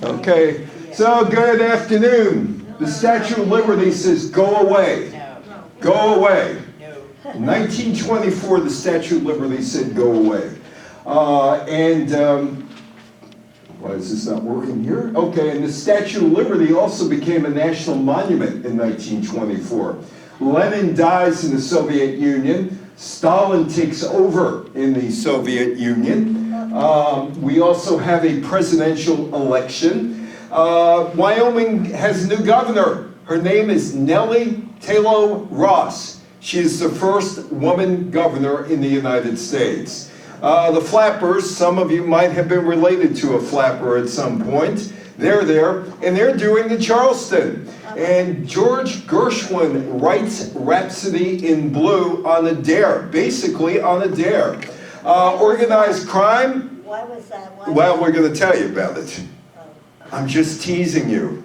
Okay, so good afternoon. The Statue of Liberty says go away. Go away. In 1924, the Statue of Liberty said go away. Why is this not working here? Okay, and the Statue of Liberty also became a national monument in 1924. Lenin dies in the Soviet Union. Stalin takes over in the Soviet Union. We also have a presidential election. Wyoming has a new governor. Her name is Nellie Taylor Ross. She is the first woman governor in the United States. The Flappers, some of you might have been related to a flapper at some point. They're there, and they're doing the Charleston. And George Gershwin writes Rhapsody in Blue on a dare, basically on a dare. Organized crime. Why was that? Well, we're going to tell you about it. I'm just teasing you.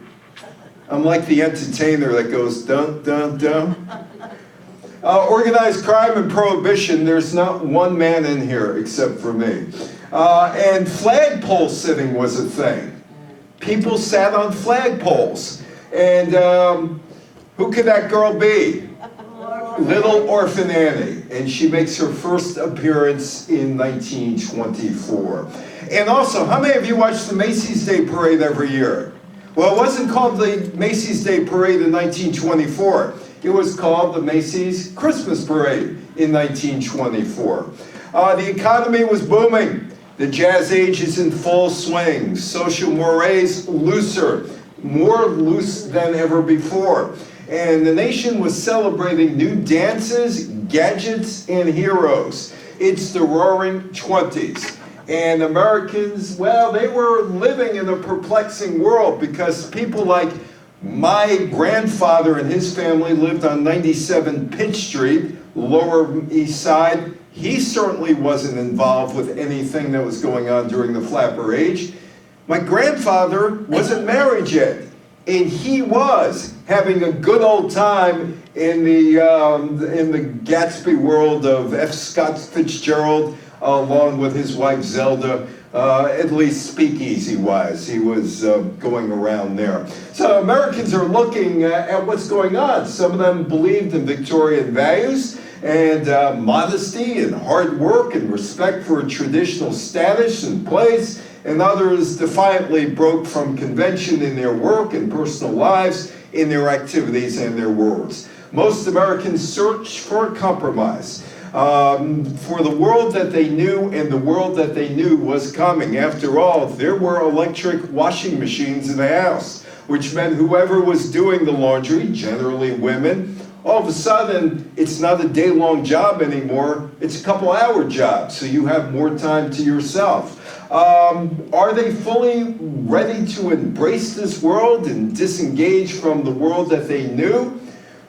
I'm like the entertainer that goes dun, dun, dun. Organized crime and prohibition, there's not one man in here except for me. And flagpole sitting was a thing. People sat on flagpoles. And who could that girl be? Little Orphan Annie. And she makes her first appearance in 1924. And also, how many of you watch the Macy's Day Parade every year? Well, it wasn't called the Macy's Day Parade in 1924. It was called the Macy's Christmas Parade in 1924. The economy was booming. The jazz age is in full swing. Social mores looser, more loose than ever before. And the nation was celebrating new dances, gadgets, and heroes. It's the roaring 20s. And Americans, well, they were living in a perplexing world because people like my grandfather and his family lived on 97 Pitt Street, Lower East Side. He certainly wasn't involved with anything that was going on during the Flapper age. My grandfather wasn't married yet, and he was having a good old time in the Gatsby world of F. Scott Fitzgerald, along with his wife Zelda. At least speakeasy-wise, he was going around there. So Americans are looking at what's going on. Some of them believed in Victorian values and modesty and hard work and respect for a traditional status and place, and others defiantly broke from convention in their work and personal lives, in their activities and their words. Most Americans searched for a compromise. For the world that they knew, and the world that they knew was coming. After all, there were electric washing machines in the house, which meant whoever was doing the laundry, generally women, all of a sudden, it's not a day-long job anymore, it's a couple-hour job, so you have more time to yourself. Are they fully ready to embrace this world and disengage from the world that they knew?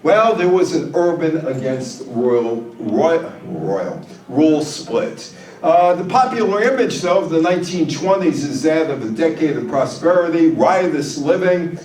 Well, there was an urban against rule split. The popular image, though, of the 1920s is that of a decade of prosperity, riotous living.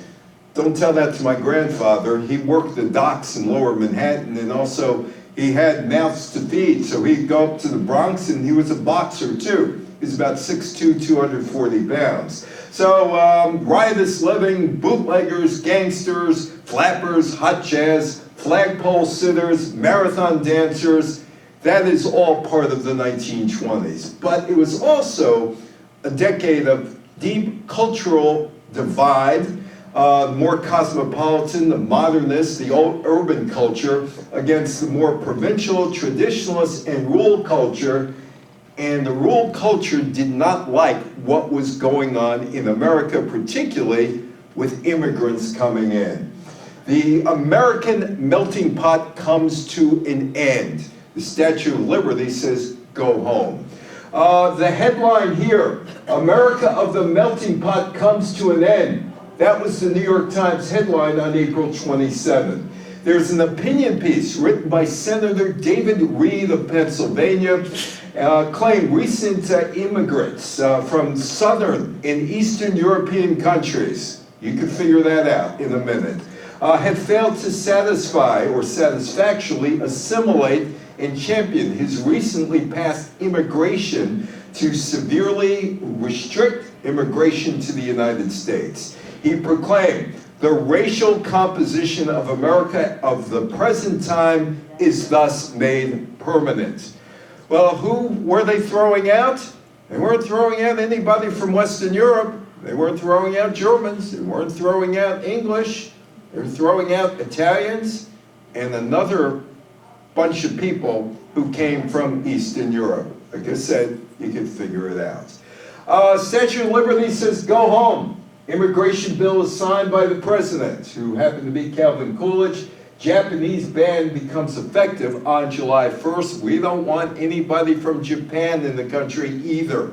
Don't tell that to my grandfather. He worked the docks in Lower Manhattan, and also he had mouths to feed, so he'd go up to the Bronx, and he was a boxer, too. He's about 6'2", 240 pounds. So riotous living, bootleggers, gangsters, flappers, hot jazz, flagpole sitters, marathon dancers, that is all part of the 1920s. But it was also a decade of deep cultural divide, more cosmopolitan, the modernist, the old urban culture against the more provincial, traditionalist, and rural culture. And the rural culture did not like what was going on in America, particularly with immigrants coming in. The American melting pot comes to an end. The Statue of Liberty says, go home. The headline here, America of the melting pot comes to an end. That was the New York Times headline on April 27th. There's an opinion piece written by Senator David Reed of Pennsylvania, claimed recent immigrants from southern and eastern European countries, you can figure that out in a minute, had failed to satisfy or satisfactorily assimilate and champion his recently passed immigration to severely restrict immigration to the United States. He proclaimed, the racial composition of America of the present time is thus made permanent. Well, who were they throwing out? They weren't throwing out anybody from Western Europe. They weren't throwing out Germans. They weren't throwing out English. They were throwing out Italians and another bunch of people who came from Eastern Europe. Like I said, you can figure it out. Statue of Liberty says, go home. Immigration bill is signed by the president, who happened to be Calvin Coolidge. Japanese ban becomes effective on July 1st. We don't want anybody from Japan in the country either.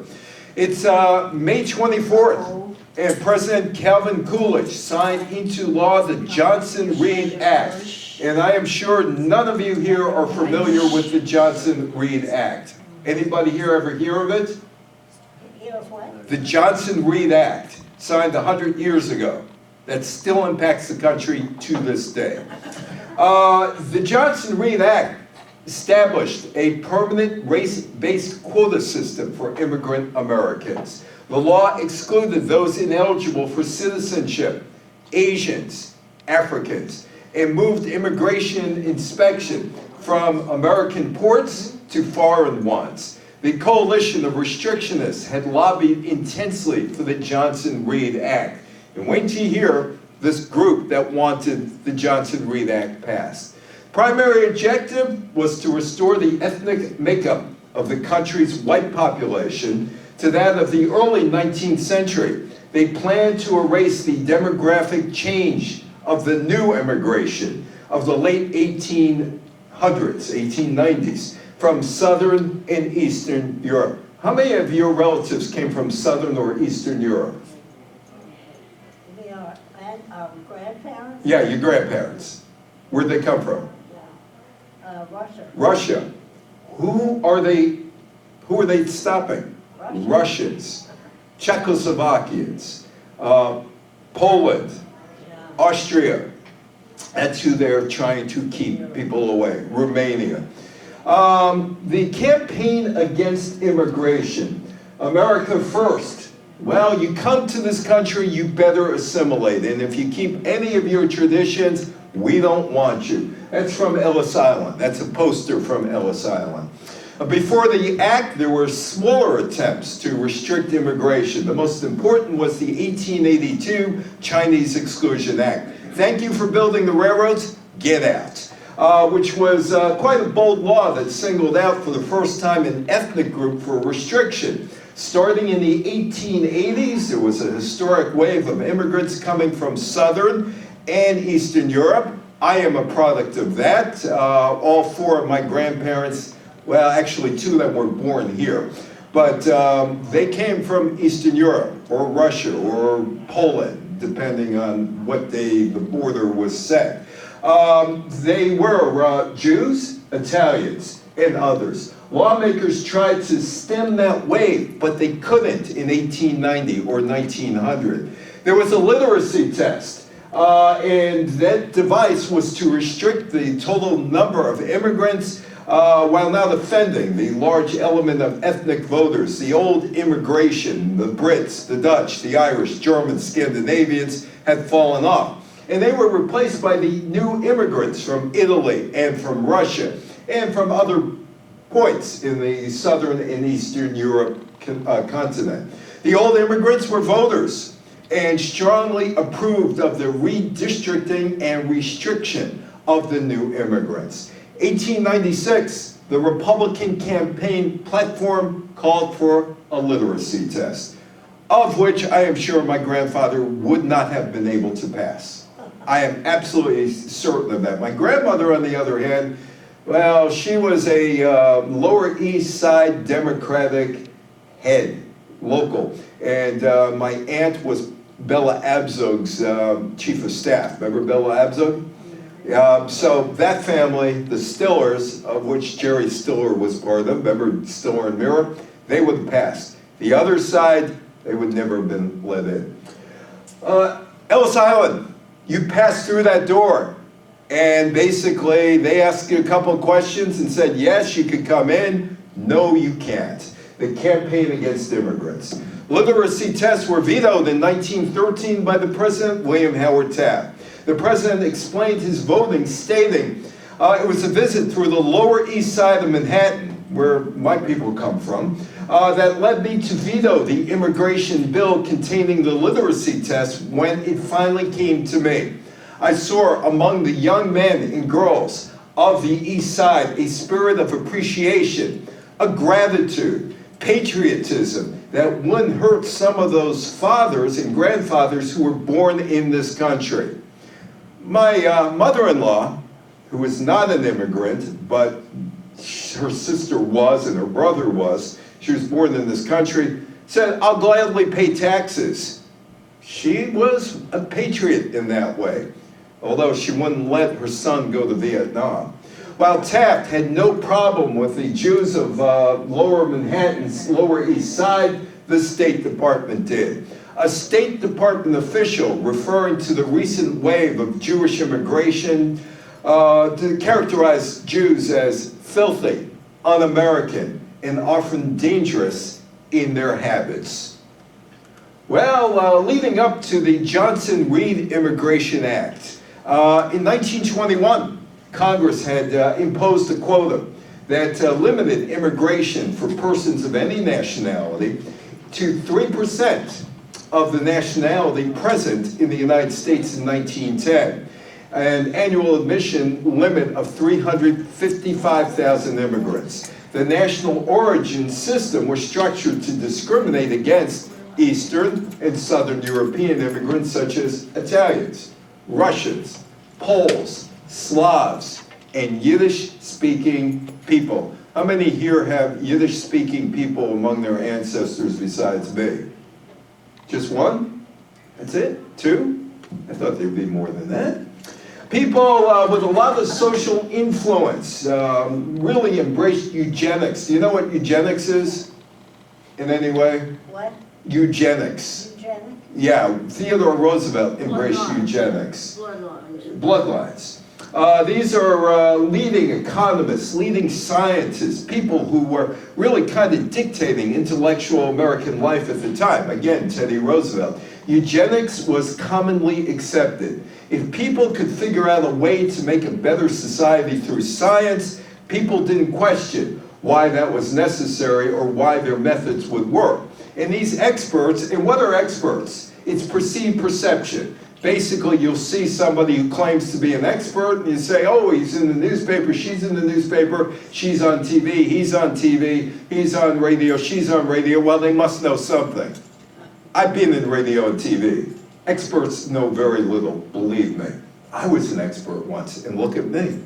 It's May 24th, and President Calvin Coolidge signed into law the Johnson-Reed Act. And I am sure none of you here are familiar with the Johnson-Reed Act. Anybody here ever hear of it? Hear of what? The Johnson-Reed Act, signed 100 years ago, that still impacts the country to this day. The Johnson-Reed Act established a permanent race-based quota system for immigrant Americans. The law excluded those ineligible for citizenship, Asians, Africans, and moved immigration inspection from American ports to foreign ones. The coalition of restrictionists had lobbied intensely for the Johnson-Reed Act. And wait till you hear this group that wanted the Johnson-Reed Act passed. Primary objective was to restore the ethnic makeup of the country's white population to that of the early 19th century. They planned to erase the demographic change of the new immigration of the late 1800s, 1890s, from Southern and Eastern Europe. How many of your relatives came from Southern or Eastern Europe? Our grandparents? Yeah, your grandparents. Where'd they come from? Russia. Russia. Who are they stopping? Russians, Czechoslovakians, Poland, Austria. That's who they're trying to keep people away. Romania. The campaign against immigration, America First. Well, you come to this country, you better assimilate. And if you keep any of your traditions, we don't want you. That's from Ellis Island. That's a poster from Ellis Island. Before the act, there were smaller attempts to restrict immigration. The most important was the 1882 Chinese Exclusion Act. Thank you for building the railroads, get out. Which was quite a bold law that singled out for the first time an ethnic group for restriction. Starting in the 1880s, there was a historic wave of immigrants coming from Southern and Eastern Europe. I am a product of that. All four of my grandparents, well, actually two that were born here, but they came from Eastern Europe or Russia or Poland, depending on what the border was set. They were Jews, Italians, and others. Lawmakers tried to stem that wave, but they couldn't in 1890 or 1900. There was a literacy test, and that device was to restrict the total number of immigrants while not offending the large element of ethnic voters. The old immigration, the Brits, the Dutch, the Irish, Germans, Scandinavians had fallen off. And they were replaced by the new immigrants from Italy and from Russia and from other points in the Southern and Eastern Europe continent. The old immigrants were voters and strongly approved of the redistricting and restriction of the new immigrants. 1896, the Republican campaign platform called for a literacy test, of which I am sure my grandfather would not have been able to pass. I am absolutely certain of that. My grandmother, on the other hand, well, she was a Lower East Side Democratic head, local. And my aunt was Bella Abzug's chief of staff. Remember Bella Abzug? So that family, the Stillers, of which Jerry Stiller was part of them, remember Stiller and Mirror? They would have passed. The other side, they would never have been let in. Ellis Island, you pass through that door. And basically, they asked you a couple of questions and said, yes, you could come in. No, you can't. The campaign against immigrants. Literacy tests were vetoed in 1913 by the President William Howard Taft. The president explained his voting, stating, it was a visit through the Lower East Side of Manhattan, where my people come from, that led me to veto the immigration bill containing the literacy test when it finally came to me. I saw among the young men and girls of the East Side a spirit of appreciation, a gratitude, patriotism that wouldn't hurt some of those fathers and grandfathers who were born in this country. My mother-in-law, who was not an immigrant, but her sister was and her brother was, she was born in this country, said, I'll gladly pay taxes. She was a patriot in that way, although she wouldn't let her son go to Vietnam. While Taft had no problem with the Jews of Lower Manhattan's Lower East Side, the State Department did. A State Department official referring to the recent wave of Jewish immigration to characterize Jews as filthy, un-American, and often dangerous in their habits. Well, leading up to the Johnson-Reed Immigration Act, in 1921, Congress had imposed a quota that limited immigration for persons of any nationality to 3% of the nationality present in the United States in 1910. An annual admission limit of 355,000 immigrants. The national origin system was structured to discriminate against Eastern and Southern European immigrants such as Italians, Russians, Poles, Slavs, and Yiddish-speaking people. How many here have Yiddish-speaking people among their ancestors besides me? Just one? That's it? Two? I thought there'd be more than that. People with a lot of social influence really embraced eugenics. Do you know what eugenics is in any way? What? Eugenics. Eugenics? Yeah, Theodore Roosevelt embraced eugenics. Bloodlines. These are leading economists, leading scientists, people who were really kind of dictating intellectual American life at the time. Again, Teddy Roosevelt. Eugenics was commonly accepted. If people could figure out a way to make a better society through science, people didn't question why that was necessary or why their methods would work. And these experts, and what are experts? It's perceived perception. Basically, you'll see somebody who claims to be an expert, and you say, oh, he's in the newspaper, she's in the newspaper, she's on TV, he's on TV, he's on radio, she's on radio. Well, they must know something. I've been in radio and TV. Experts know very little, believe me. I was an expert once, and look at me.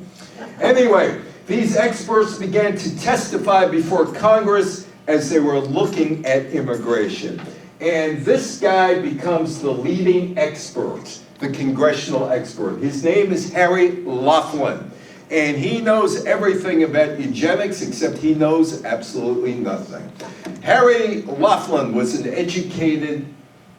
Anyway, these experts began to testify before Congress as they were looking at immigration. And this guy becomes the leading expert, the congressional expert. His name is Harry Laughlin. And he knows everything about eugenics, except he knows absolutely nothing. Harry Laughlin was an educated,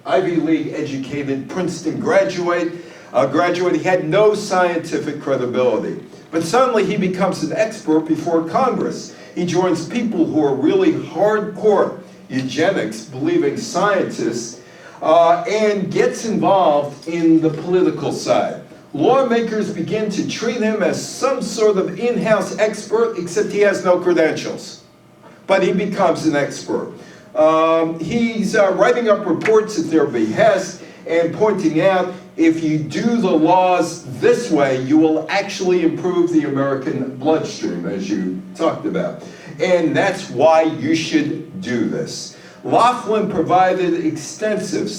Ivy League educated Princeton graduate. He had no scientific credibility. But suddenly he becomes an expert before Congress. He joins people who are really hardcore eugenics believing scientists and gets involved in the political side. Lawmakers begin to treat him as some sort of in-house expert, except he has no credentials. But he becomes an expert. He's writing up reports at their behest and pointing out, if you do the laws this way, you will actually improve the American bloodstream, as you talked about. And that's why you should do this. Laughlin provided extensive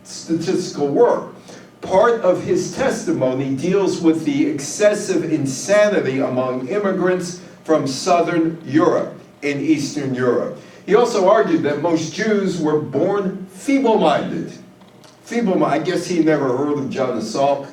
statistical work. Part of his testimony deals with the excessive insanity among immigrants from Southern Europe and Eastern Europe. He also argued that most Jews were born feeble-minded. I guess he never heard of John Salk,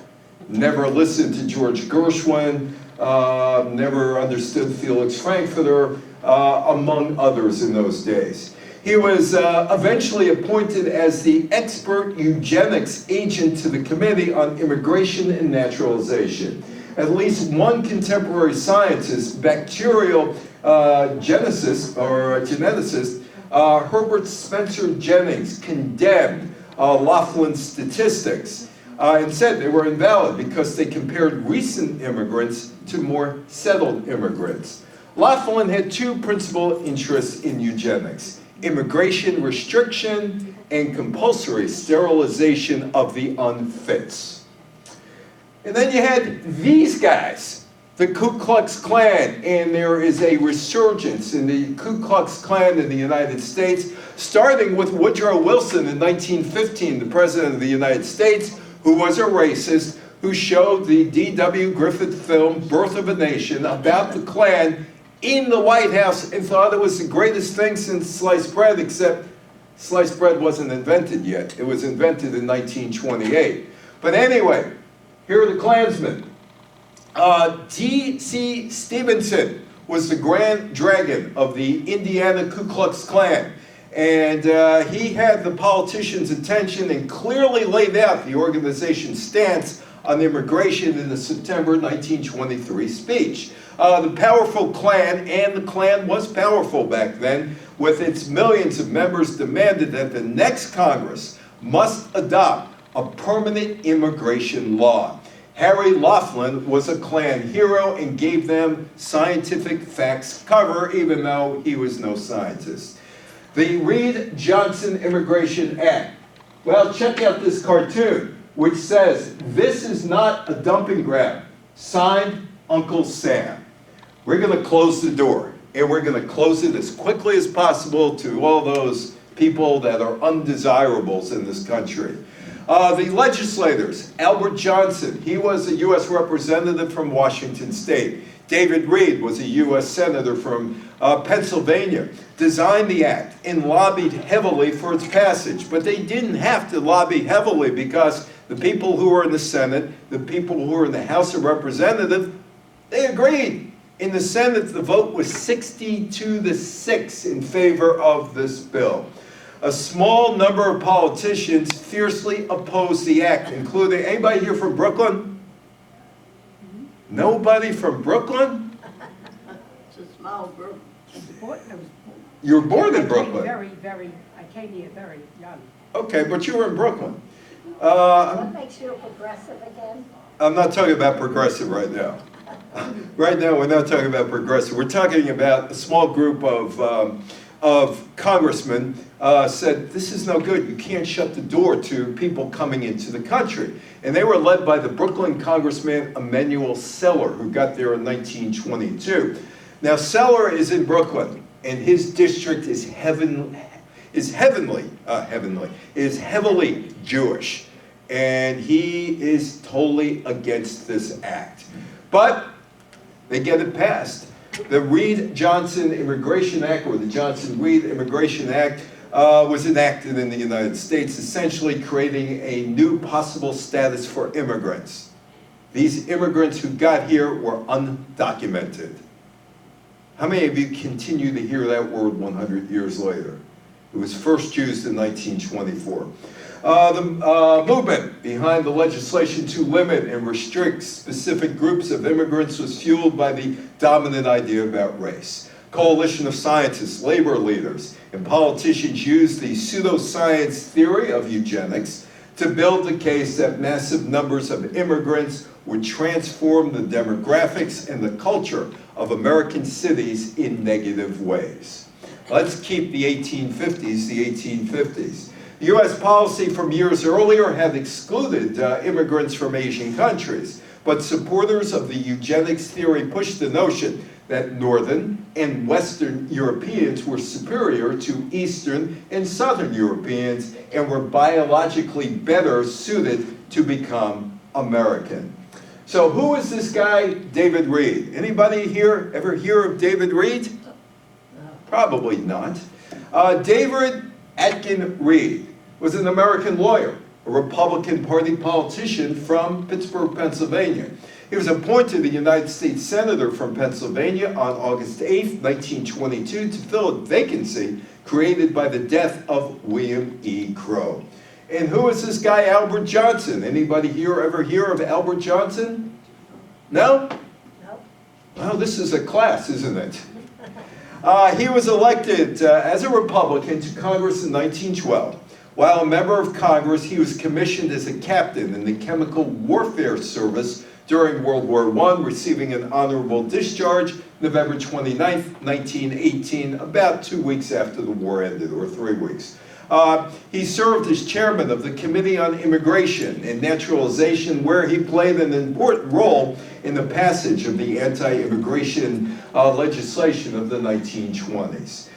never listened to George Gershwin, never understood Felix Frankfurter, among others in those days. He was eventually appointed as the expert eugenics agent to the Committee on Immigration and Naturalization. At least one contemporary scientist, bacterial geneticist, Herbert Spencer Jennings condemned Laughlin's statistics and said they were invalid because they compared recent immigrants to more settled immigrants. Laughlin had two principal interests in eugenics: immigration restriction and compulsory sterilization of the unfits. And then you had these guys, the Ku Klux Klan, and there is a resurgence in the Ku Klux Klan in the United States, starting with Woodrow Wilson in 1915, the President of the United States, who was a racist, who showed the D.W. Griffith film, Birth of a Nation, about the Klan in the White House and thought it was the greatest thing since sliced bread, except sliced bread wasn't invented yet. It was invented in 1928. But anyway, here are the Klansmen. D.C. Stevenson was the Grand Dragon of the Indiana Ku Klux Klan. And he had the politicians' attention and clearly laid out the organization's stance on immigration in the September 1923 speech. The powerful Klan, and the Klan was powerful back then, with its millions of members, demanded that the next Congress must adopt a permanent immigration law. Harry Laughlin was a Klan hero and gave them scientific facts cover, even though he was no scientist. The Reed-Johnson Immigration Act. Well, check out this cartoon, which says, "This is not a dumping ground." Signed, Uncle Sam. We're going to close the door, and we're going to close it as quickly as possible to all those people that are undesirables in this country. The legislators, Albert Johnson, he was a U.S. representative from Washington State. David Reed was a U.S. senator from Pennsylvania, designed the act and lobbied heavily for its passage. But they didn't have to lobby heavily because the people who were in the Senate, the people who were in the House of Representatives, they agreed. In the Senate, the vote was 62-6 in favor of this bill. A small number of politicians fiercely opposed the act, including, anybody here from Brooklyn? Nobody from Brooklyn? It's a small group. You were born in Brooklyn? I came here very young. Okay, but you were in Brooklyn. What makes you a progressive again? I'm not talking about progressive right now. Right now, we're not talking about progressive. We're talking about a small group of congressmen said, this is no good. You can't shut the door to people coming into the country. And they were led by the Brooklyn Congressman Emanuel Seller, who got there in 1922. Now, Seller is in Brooklyn, and his district is heavily Jewish. And he is totally against this act. But they get it passed. The Reed-Johnson Immigration Act, or the Johnson-Reed Immigration Act, was enacted in the United States, essentially creating a new possible status for immigrants. These immigrants who got here were undocumented. How many of you continue to hear that word 100 years later? It was first used in 1924. The movement behind the legislation to limit and restrict specific groups of immigrants was fueled by the dominant idea about race. Coalition of scientists, labor leaders, and politicians used the pseudoscience theory of eugenics to build the case that massive numbers of immigrants would transform the demographics and the culture of American cities in negative ways. Let's keep the 1850s the 1850s. U.S. policy from years earlier had excluded immigrants from Asian countries, but supporters of the eugenics theory pushed the notion that Northern and Western Europeans were superior to Eastern and Southern Europeans and were biologically better suited to become American. So who is this guy, David Reed? Anybody here ever hear of David Reed? Probably not. David Atkin Reed was an American lawyer, a Republican Party politician from Pittsburgh, Pennsylvania. He was appointed a United States Senator from Pennsylvania on August 8, 1922 to fill a vacancy created by the death of William E. Crowe. And who is this guy, Albert Johnson? Anybody here ever hear of Albert Johnson? No? No. Well, this is a class, isn't it? He was elected as a Republican to Congress in 1912. While a member of Congress, he was commissioned as a captain in the Chemical Warfare Service during World War I, receiving an honorable discharge November 29, 1918, about 2 weeks after the war ended, or 3 weeks. He served as chairman of the Committee on Immigration and Naturalization, where he played an important role in the passage of the anti-immigration legislation of the 1920s.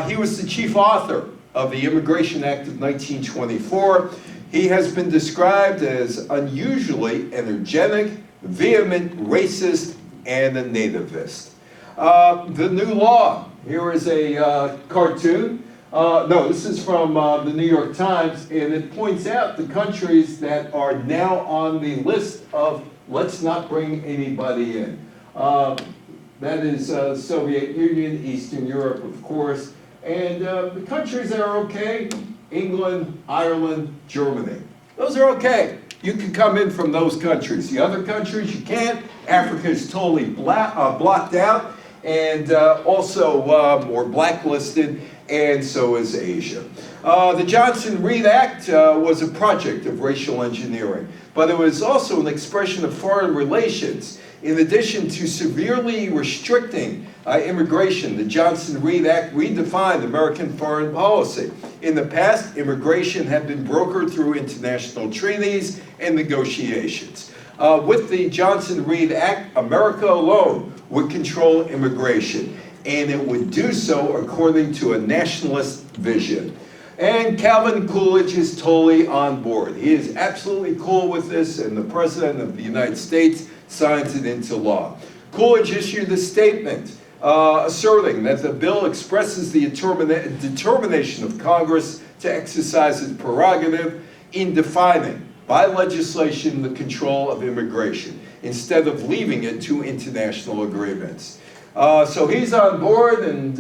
He was the chief author of the Immigration Act of 1924. He has been described as unusually energetic, vehement, racist, and a nativist. The new law. Here is a cartoon. No, this is from the New York Times, and it points out the countries that are now on the list of let's not bring anybody in. That is Soviet Union, Eastern Europe, of course, and the countries that are okay, England, Ireland, Germany. Those are okay. You can come in from those countries. The other countries, you can't. Africa is totally blocked out, and also or blacklisted, and so is Asia. The Johnson-Reed Act was a project of racial engineering, but it was also an expression of foreign relations. In addition to severely restricting immigration, the Johnson-Reed Act redefined American foreign policy. In the past, immigration had been brokered through international treaties and negotiations. With the Johnson-Reed Act, America alone would control immigration, and it would do so according to a nationalist vision. And Calvin Coolidge is totally on board. He is absolutely cool with this, and the President of the United States signs it into law. Coolidge issued a statement asserting that the bill expresses the determination of Congress to exercise its prerogative in defining by legislation the control of immigration, instead of leaving it to international agreements. So he's on board, and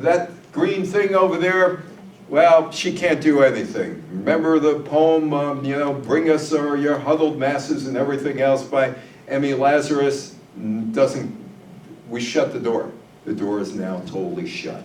that green thing over there, well, she can't do anything. Remember the poem, Bring Us Your Huddled Masses and Everything Else by Emmy Lazarus? We shut the door. The door is now totally shut.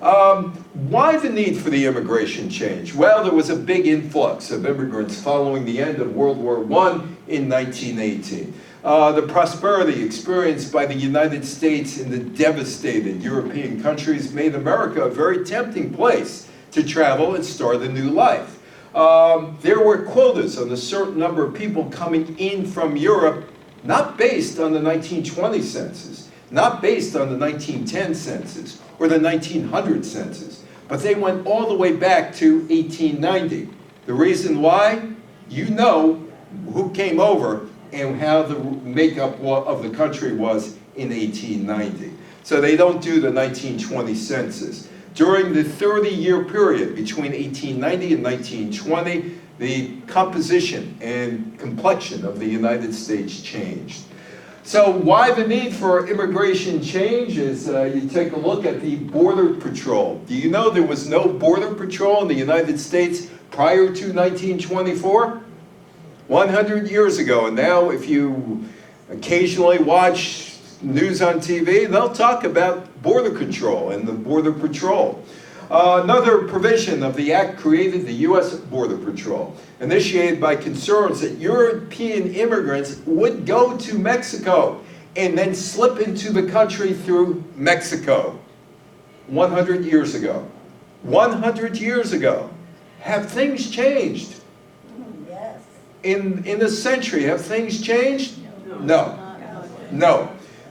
Why the need for the immigration change? Well, there was a big influx of immigrants following the end of World War I in 1918. The prosperity experienced by the United States in the devastated European countries made America a very tempting place to travel and start a new life. There were quotas on a certain number of people coming in from Europe, not based on the 1920 census, not based on the 1910 census or the 1900 census, but they went all the way back to 1890. The reason why? You know who came over and how the makeup of the country was in 1890. So they don't do the 1920 census. During the 30-year period between 1890 and 1920, the composition and complexion of the United States changed. So why the need for immigration change is you take a look at the Border Patrol. Do you know there was no Border Patrol in the United States prior to 1924? 100 years ago, and now if you occasionally watch news on TV, they'll talk about border control and the Border Patrol. Another provision of the Act created the U.S. Border Patrol, initiated by concerns that European immigrants would go to Mexico and then slip into the country through Mexico. 100 years ago. 100 years ago. Have things changed? Yes. In a century, have things changed? No. No.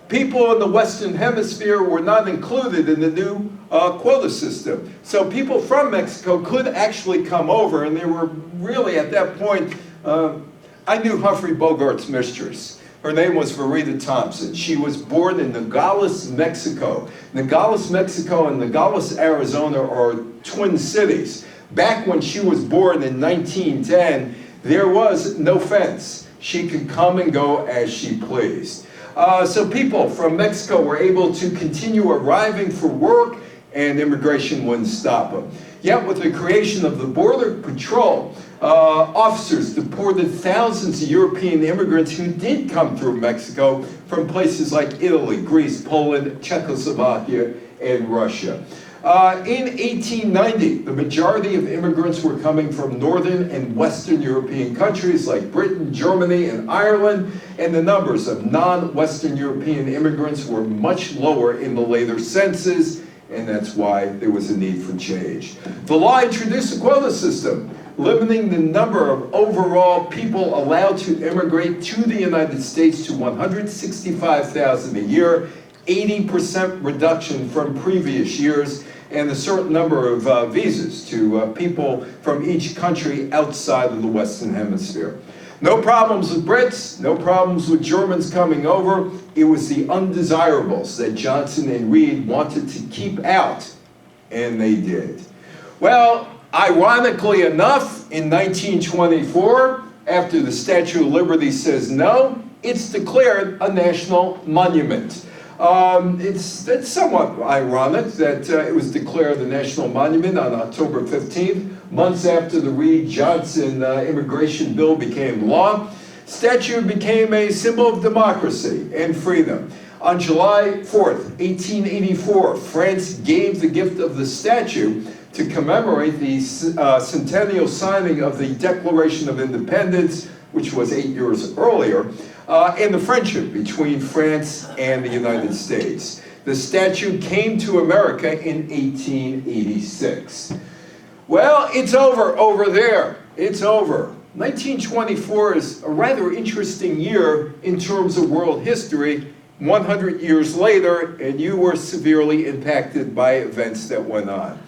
People in the Western Hemisphere were not included in the new quota system. So people from Mexico could actually come over, and they were really, at that point, I knew Humphrey Bogart's mistress. Her name was Verita Thompson. She was born in Nogales, Mexico. Nogales, Mexico and Nogales, Arizona are twin cities. Back when she was born in 1910, there was no fence. She could come and go as she pleased. So people from Mexico were able to continue arriving for work, and immigration wouldn't stop them. Yet with the creation of the Border Patrol, officers deported thousands of European immigrants who did come through Mexico from places like Italy, Greece, Poland, Czechoslovakia, and Russia. In 1890, the majority of immigrants were coming from Northern and Western European countries like Britain, Germany, and Ireland, and the numbers of non-Western European immigrants were much lower in the later census, and that's why there was a need for change. The law introduced a quota system, limiting the number of overall people allowed to immigrate to the United States to 165,000 a year, 80% reduction from previous years, and a certain number of visas to people from each country outside of the Western Hemisphere. No problems with Brits, no problems with Germans coming over. It was the undesirables that Johnson and Reed wanted to keep out, and they did. Well, ironically enough, in 1924, after the Statue of Liberty says no, it's declared a national monument. It's somewhat ironic that it was declared a national monument on October 15th, months after the Reed-Johnson immigration bill became law. Statue became a symbol of democracy and freedom. On July 4th, 1884, France gave the gift of the statue to commemorate the centennial signing of the Declaration of Independence, which was 8 years earlier, and the friendship between France and the United States. The statue came to America in 1886. Well, it's over there. It's over. 1924 is a rather interesting year in terms of world history. 100 years later, and you were severely impacted by events that went on.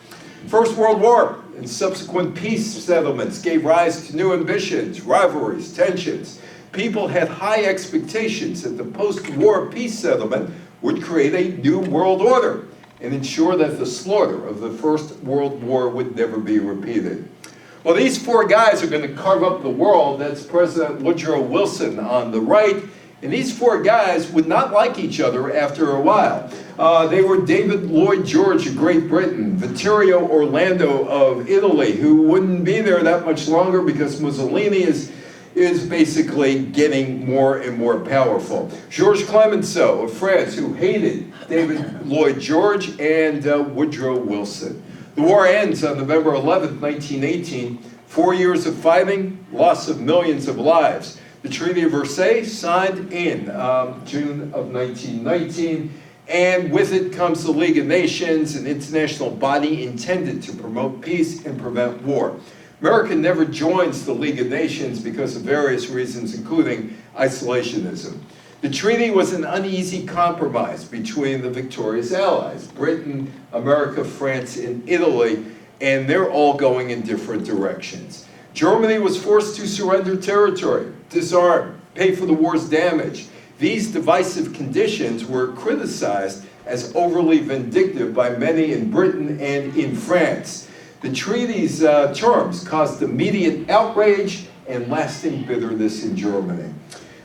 First World War and subsequent peace settlements gave rise to new ambitions, rivalries, tensions. People had high expectations that the post-war peace settlement would create a new world order and ensure that the slaughter of the First World War would never be repeated. Well, these four guys are going to carve up the world. That's President Woodrow Wilson on the right. And these four guys would not like each other after a while. They were David Lloyd George of Great Britain, Vittorio Orlando of Italy, who wouldn't be there that much longer because Mussolini is basically getting more and more powerful. Georges Clemenceau of France, who hated David Lloyd George, and Woodrow Wilson. The war ends on November 11th, 1918. 4 years of fighting, loss of millions of lives. The Treaty of Versailles, signed in June of 1919, and with it comes the League of Nations, an international body intended to promote peace and prevent war. America never joins the League of Nations because of various reasons, including isolationism. The treaty was an uneasy compromise between the victorious allies, Britain, America, France, and Italy, and they're all going in different directions. Germany was forced to surrender territory, disarm, pay for the war's damage. These divisive conditions were criticized as overly vindictive by many in Britain and in France. The treaty's terms caused immediate outrage and lasting bitterness in Germany.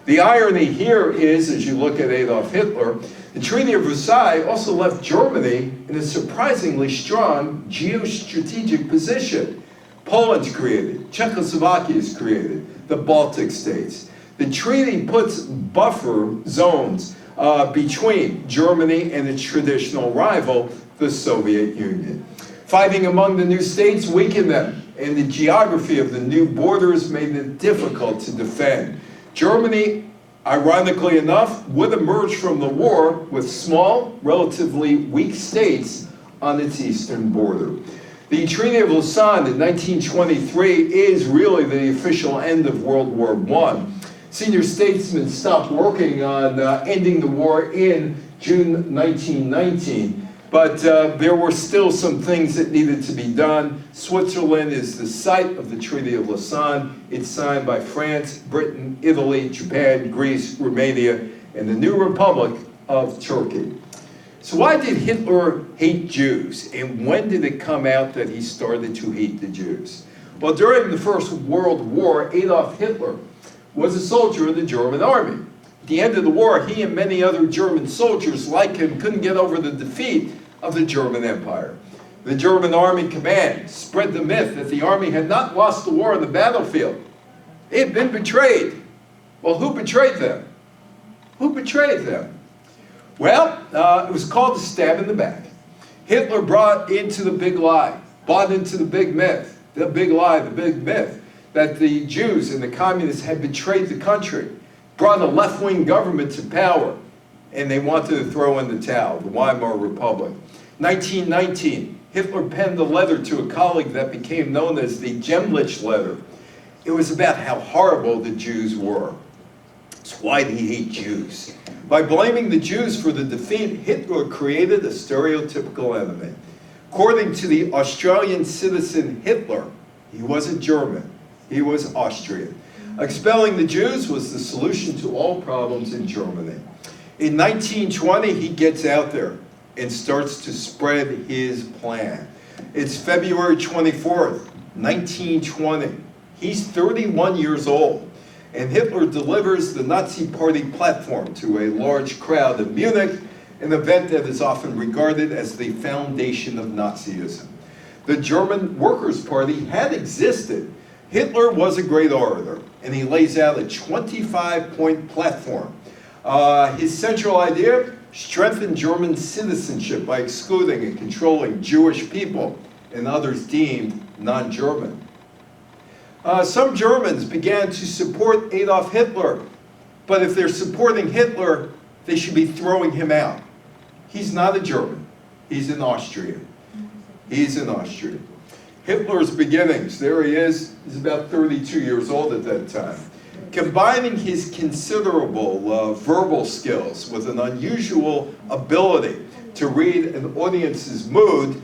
The irony here is, as you look at Adolf Hitler, the Treaty of Versailles also left Germany in a surprisingly strong geostrategic position. Poland's created, Czechoslovakia is created, the Baltic states. The treaty puts buffer zones between Germany and its traditional rival, the Soviet Union. Fighting among the new states weakened them, and the geography of the new borders made it difficult to defend. Germany, ironically enough, would emerge from the war with small, relatively weak states on its eastern border. The Treaty of Lausanne in 1923 is really the official end of World War I. Senior statesmen stopped working on ending the war in June 1919, but there were still some things that needed to be done. Switzerland is the site of the Treaty of Lausanne. It's signed by France, Britain, Italy, Japan, Greece, Romania, and the new Republic of Turkey. So why did Hitler hate Jews, and when did it come out that he started to hate the Jews? Well, during the First World War, Adolf Hitler was a soldier in the German army. At the end of the war, he and many other German soldiers like him couldn't get over the defeat of the German Empire. The German Army Command spread the myth that the army had not lost the war on the battlefield. They had been betrayed. Well, who betrayed them? Who betrayed them? Well, it was called a stab in the back. Hitler bought into the big lie, bought into the big myth, the big lie, the big myth, that the Jews and the communists had betrayed the country, brought a left-wing government to power, and they wanted to throw in the towel, the Weimar Republic. 1919, Hitler penned a letter to a colleague that became known as the Gemlich letter. It was about how horrible the Jews were. So why did he hate Jews? By blaming the Jews for the defeat, Hitler created a stereotypical enemy. According to the Australian citizen Hitler, he wasn't German, he was Austrian. Expelling the Jews was the solution to all problems in Germany. In 1920, he gets out there and starts to spread his plan. It's February 24th, 1920. He's 31 years old, and Hitler delivers the Nazi Party platform to a large crowd in Munich, an event that is often regarded as the foundation of Nazism. The German Workers' Party had existed. Hitler was a great orator, and he lays out a 25-point platform. His central idea: strengthen German citizenship by excluding and controlling Jewish people and others deemed non-German. Some Germans began to support Adolf Hitler, but if they're supporting Hitler, they should be throwing him out. He's not a German, he's an Austrian. He's an Austrian. Hitler's beginnings, there he is, he's about 32 years old at that time. Combining his considerable verbal skills with an unusual ability to read an audience's mood,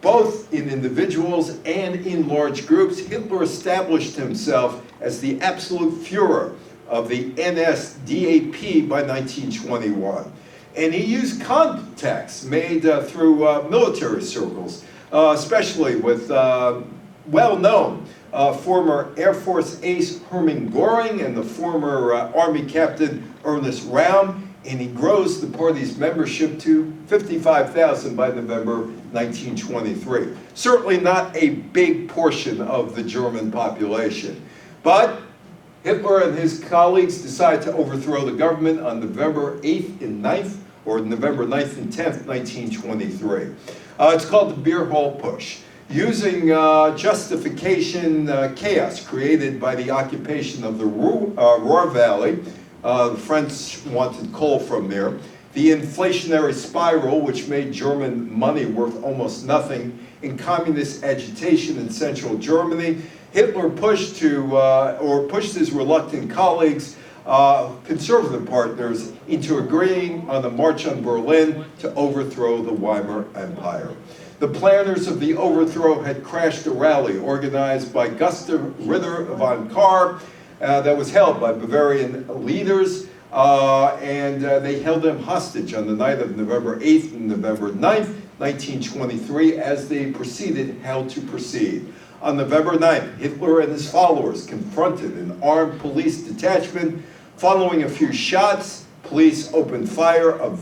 both in individuals and in large groups, Hitler established himself as the absolute Führer of the NSDAP by 1921. And he used contacts made through military circles, especially with well-known former Air Force ace Hermann Goring and the former Army Captain Ernest Raum, and he grows the party's membership to 55,000 by November 1923. Certainly not a big portion of the German population. But Hitler and his colleagues decide to overthrow the government on November 8th and 9th, or November 9th and 10th, 1923. It's called the Beer Hall Push. Using justification chaos created by the occupation of the Ruhr Valley, the French wanted coal from there, the inflationary spiral, which made German money worth almost nothing, in communist agitation in central Germany, Hitler pushed his reluctant colleagues, conservative partners, into agreeing on a march on Berlin to overthrow the Weimar Empire. The planners of the overthrow had crashed a rally organized by Gustav Ritter von Kahr that was held by Bavarian leaders, and they held them hostage on the night of November 8th and November 9th, 1923, as they proceeded how to proceed. On November 9th, Hitler and his followers confronted an armed police detachment. Following a few shots, police opened fire a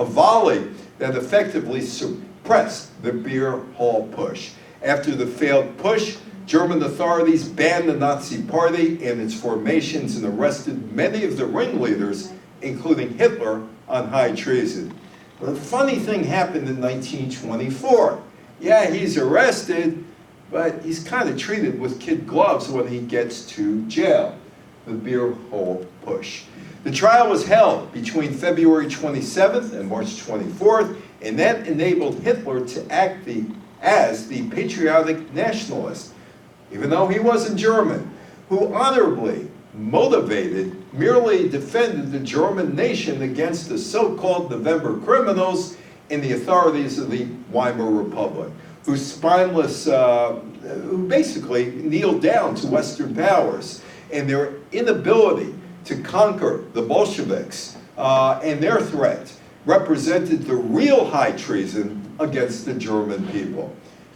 volley that effectively suppressed the Beer Hall Push. After the failed push, German authorities banned the Nazi Party and its formations and arrested many of the ringleaders, including Hitler, on high treason. But a funny thing happened in 1924. Yeah, he's arrested, but he's kind of treated with kid gloves when he gets to jail. The Beer Hall Push. The trial was held between February 27th and March 24th, and that enabled Hitler to act as the patriotic nationalist, even though he wasn't German, who honorably motivated, merely defended the German nation against the so-called November criminals and the authorities of the Weimar Republic, who basically kneeled down to Western powers, and their inability to conquer the Bolsheviks and their threat represented the real high treason against the German people.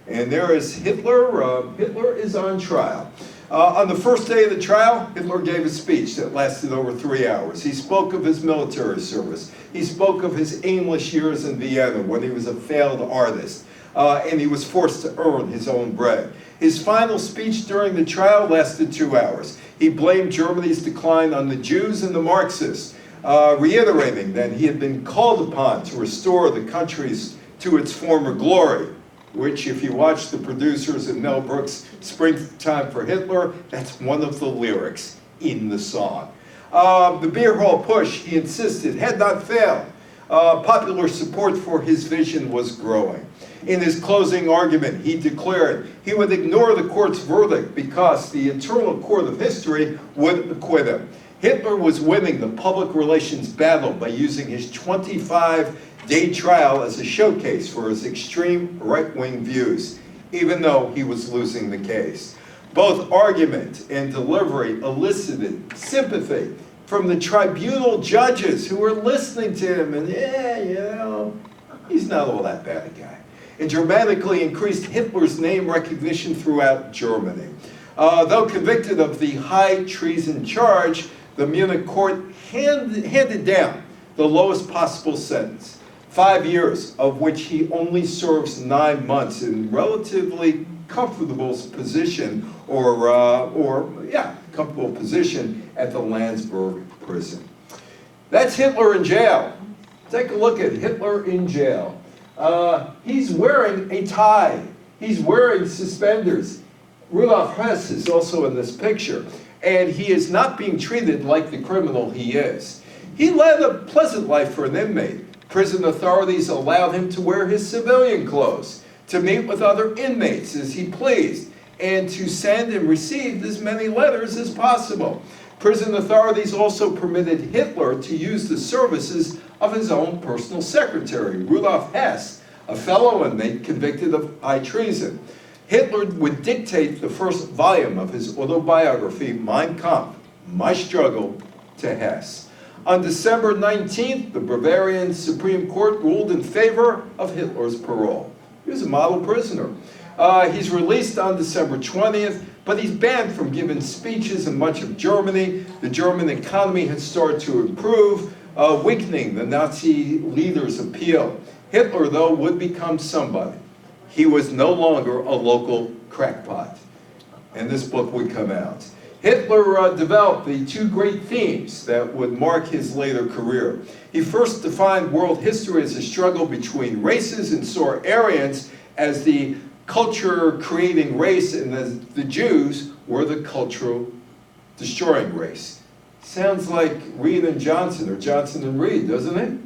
And there is Hitler. Hitler is on trial. On the first day of the trial, Hitler gave a speech that lasted over 3 hours. He spoke of his military service. He spoke of his aimless years in Vienna when he was a failed artist, and he was forced to earn his own bread. His final speech during the trial lasted 2 hours. He blamed Germany's decline on the Jews and the Marxists. reiterating that he had been called upon to restore the country to its former glory, which, if you watch the producers and Mel Brooks' Springtime for Hitler, that's one of the lyrics in the song. The beer hall push, he insisted, had not failed. Popular support for his vision was growing. In his closing argument, he declared he would ignore the court's verdict because the internal court of history would acquit him. Hitler was winning the public relations battle by using his 25-day trial as a showcase for his extreme right-wing views, even though he was losing the case. Both argument and delivery elicited sympathy from the tribunal judges who were listening to him, and he's not all that bad a guy. And dramatically increased Hitler's name recognition throughout Germany. Though convicted of the high treason charge, the Munich court handed down the lowest possible sentence, 5 years, of which he only serves 9 months in relatively comfortable position, comfortable position at the Landsberg prison. That's Hitler in jail. Take a look at Hitler in jail. He's wearing a tie. He's wearing suspenders. Rudolf Hess is also in this picture, and he is not being treated like the criminal he is. He led a pleasant life for an inmate. Prison authorities allowed him to wear his civilian clothes, to meet with other inmates as he pleased, and to send and receive as many letters as possible. Prison authorities also permitted Hitler to use the services of his own personal secretary, Rudolf Hess, a fellow inmate convicted of high treason. Hitler would dictate the first volume of his autobiography, Mein Kampf, My Struggle, to Hess. On December 19th, the Bavarian Supreme Court ruled in favor of Hitler's parole. He was a model prisoner. He's released on December 20th, but he's banned from giving speeches in much of Germany. The German economy had started to improve, weakening the Nazi leader's appeal. Hitler, though, would become somebody. He was no longer a local crackpot, and this book would come out. Hitler developed the two great themes that would mark his later career. He first defined world history as a struggle between races and saw Aryans as the culture-creating race, and the Jews were the cultural-destroying race. Sounds like Reed and Johnson, or Johnson and Reed, doesn't it?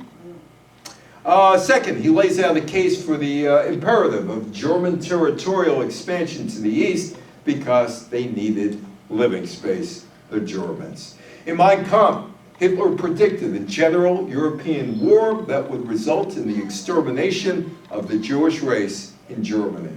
Second, he lays out a case for the imperative of German territorial expansion to the east because they needed living space, the Germans. In Mein Kampf, Hitler predicted a general European war that would result in the extermination of the Jewish race in Germany.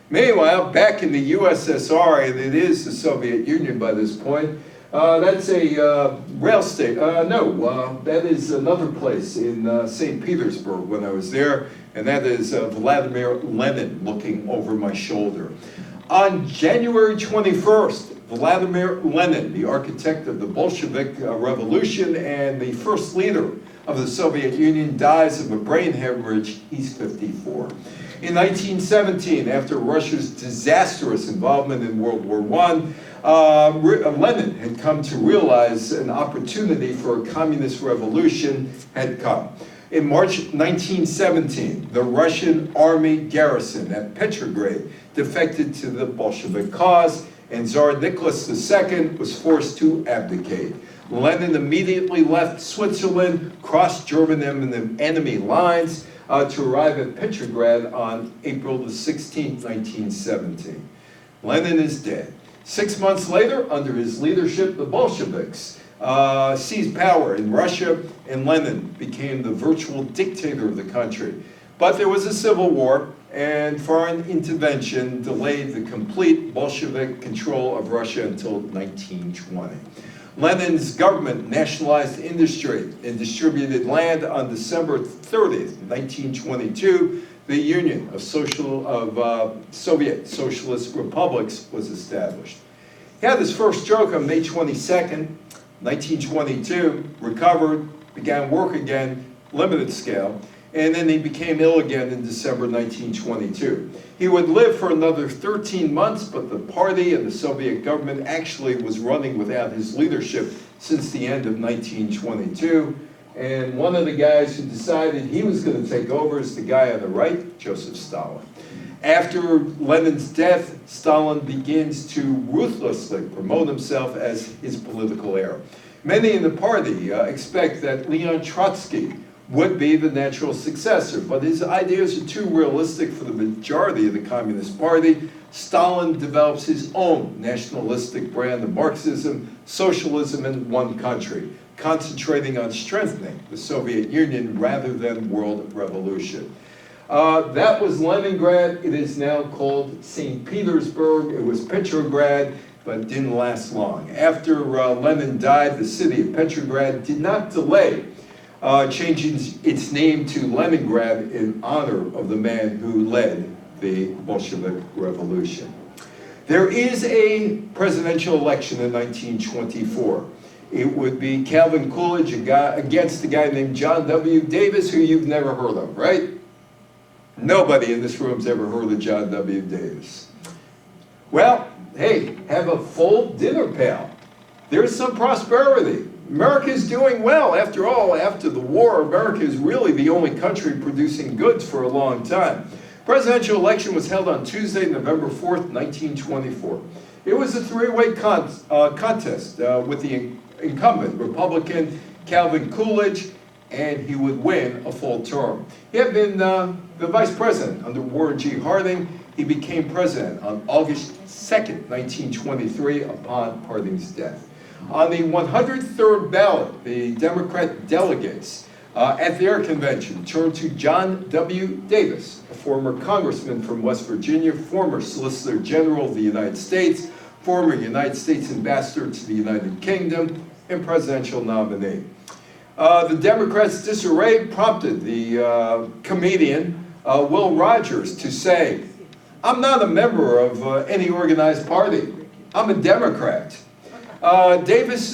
Meanwhile, back in the USSR, and it is the Soviet Union by this point, that's a rail station. That is another place in St. Petersburg when I was there, and that is Vladimir Lenin looking over my shoulder. On January 21st, Vladimir Lenin, the architect of the Bolshevik Revolution and the first leader of the Soviet Union, dies of a brain hemorrhage. He's 54. In 1917, after Russia's disastrous involvement in World War I, Lenin had come to realize an opportunity for a communist revolution had come. In March 1917, the Russian army garrison at Petrograd defected to the Bolshevik cause, and Tsar Nicholas II was forced to abdicate. Lenin immediately left Switzerland, crossed German enemy lines, to arrive at Petrograd on April the 16th, 1917. Lenin is dead. 6 months later, under his leadership, the Bolsheviks seized power in Russia, and Lenin became the virtual dictator of the country. But there was a civil war, and foreign intervention delayed the complete Bolshevik control of Russia until 1920. Lenin's government nationalized industry and distributed land. On December 30th, 1922, the Union of Soviet Socialist Republics was established. He had his first stroke on May 22nd, 1922, recovered, began work again, limited scale, and then he became ill again in December 1922. He would live for another 13 months, but the party and the Soviet government actually was running without his leadership since the end of 1922. And one of the guys who decided he was going to take over is the guy on the right, Joseph Stalin. After Lenin's death, Stalin begins to ruthlessly promote himself as his political heir. Many in the party expect that Leon Trotsky would be the natural successor, but his ideas are too realistic for the majority of the Communist Party. Stalin develops his own nationalistic brand of Marxism, socialism in one country, concentrating on strengthening the Soviet Union rather than world revolution. That was Leningrad. It is now called St. Petersburg. It was Petrograd, but it didn't last long. After Lenin died, the city of Petrograd did not delay changing its name to Leningrad in honor of the man who led the Bolshevik Revolution. There is a presidential election in 1924. It would be Calvin Coolidge against a guy named John W. Davis, who you've never heard of, right? Nobody in this room's ever heard of John W. Davis. Well, hey, have a full dinner pail. There's some prosperity. America's doing well. After all, after the war, America is really the only country producing goods for a long time. Presidential election was held on Tuesday, November 4th, 1924. It was a three-way contest with the incumbent Republican Calvin Coolidge, and he would win a full term. He had been the vice president under Warren G. Harding. He became president on August 2nd, 1923, upon Harding's death. On the 103rd ballot, the Democrat delegates at their convention turned to John W. Davis, a former congressman from West Virginia, former Solicitor General of the United States, former United States ambassador to the United Kingdom, and presidential nominee. The Democrats' disarray prompted the comedian Will Rogers to say, "I'm not a member of any organized party. I'm a Democrat." Davis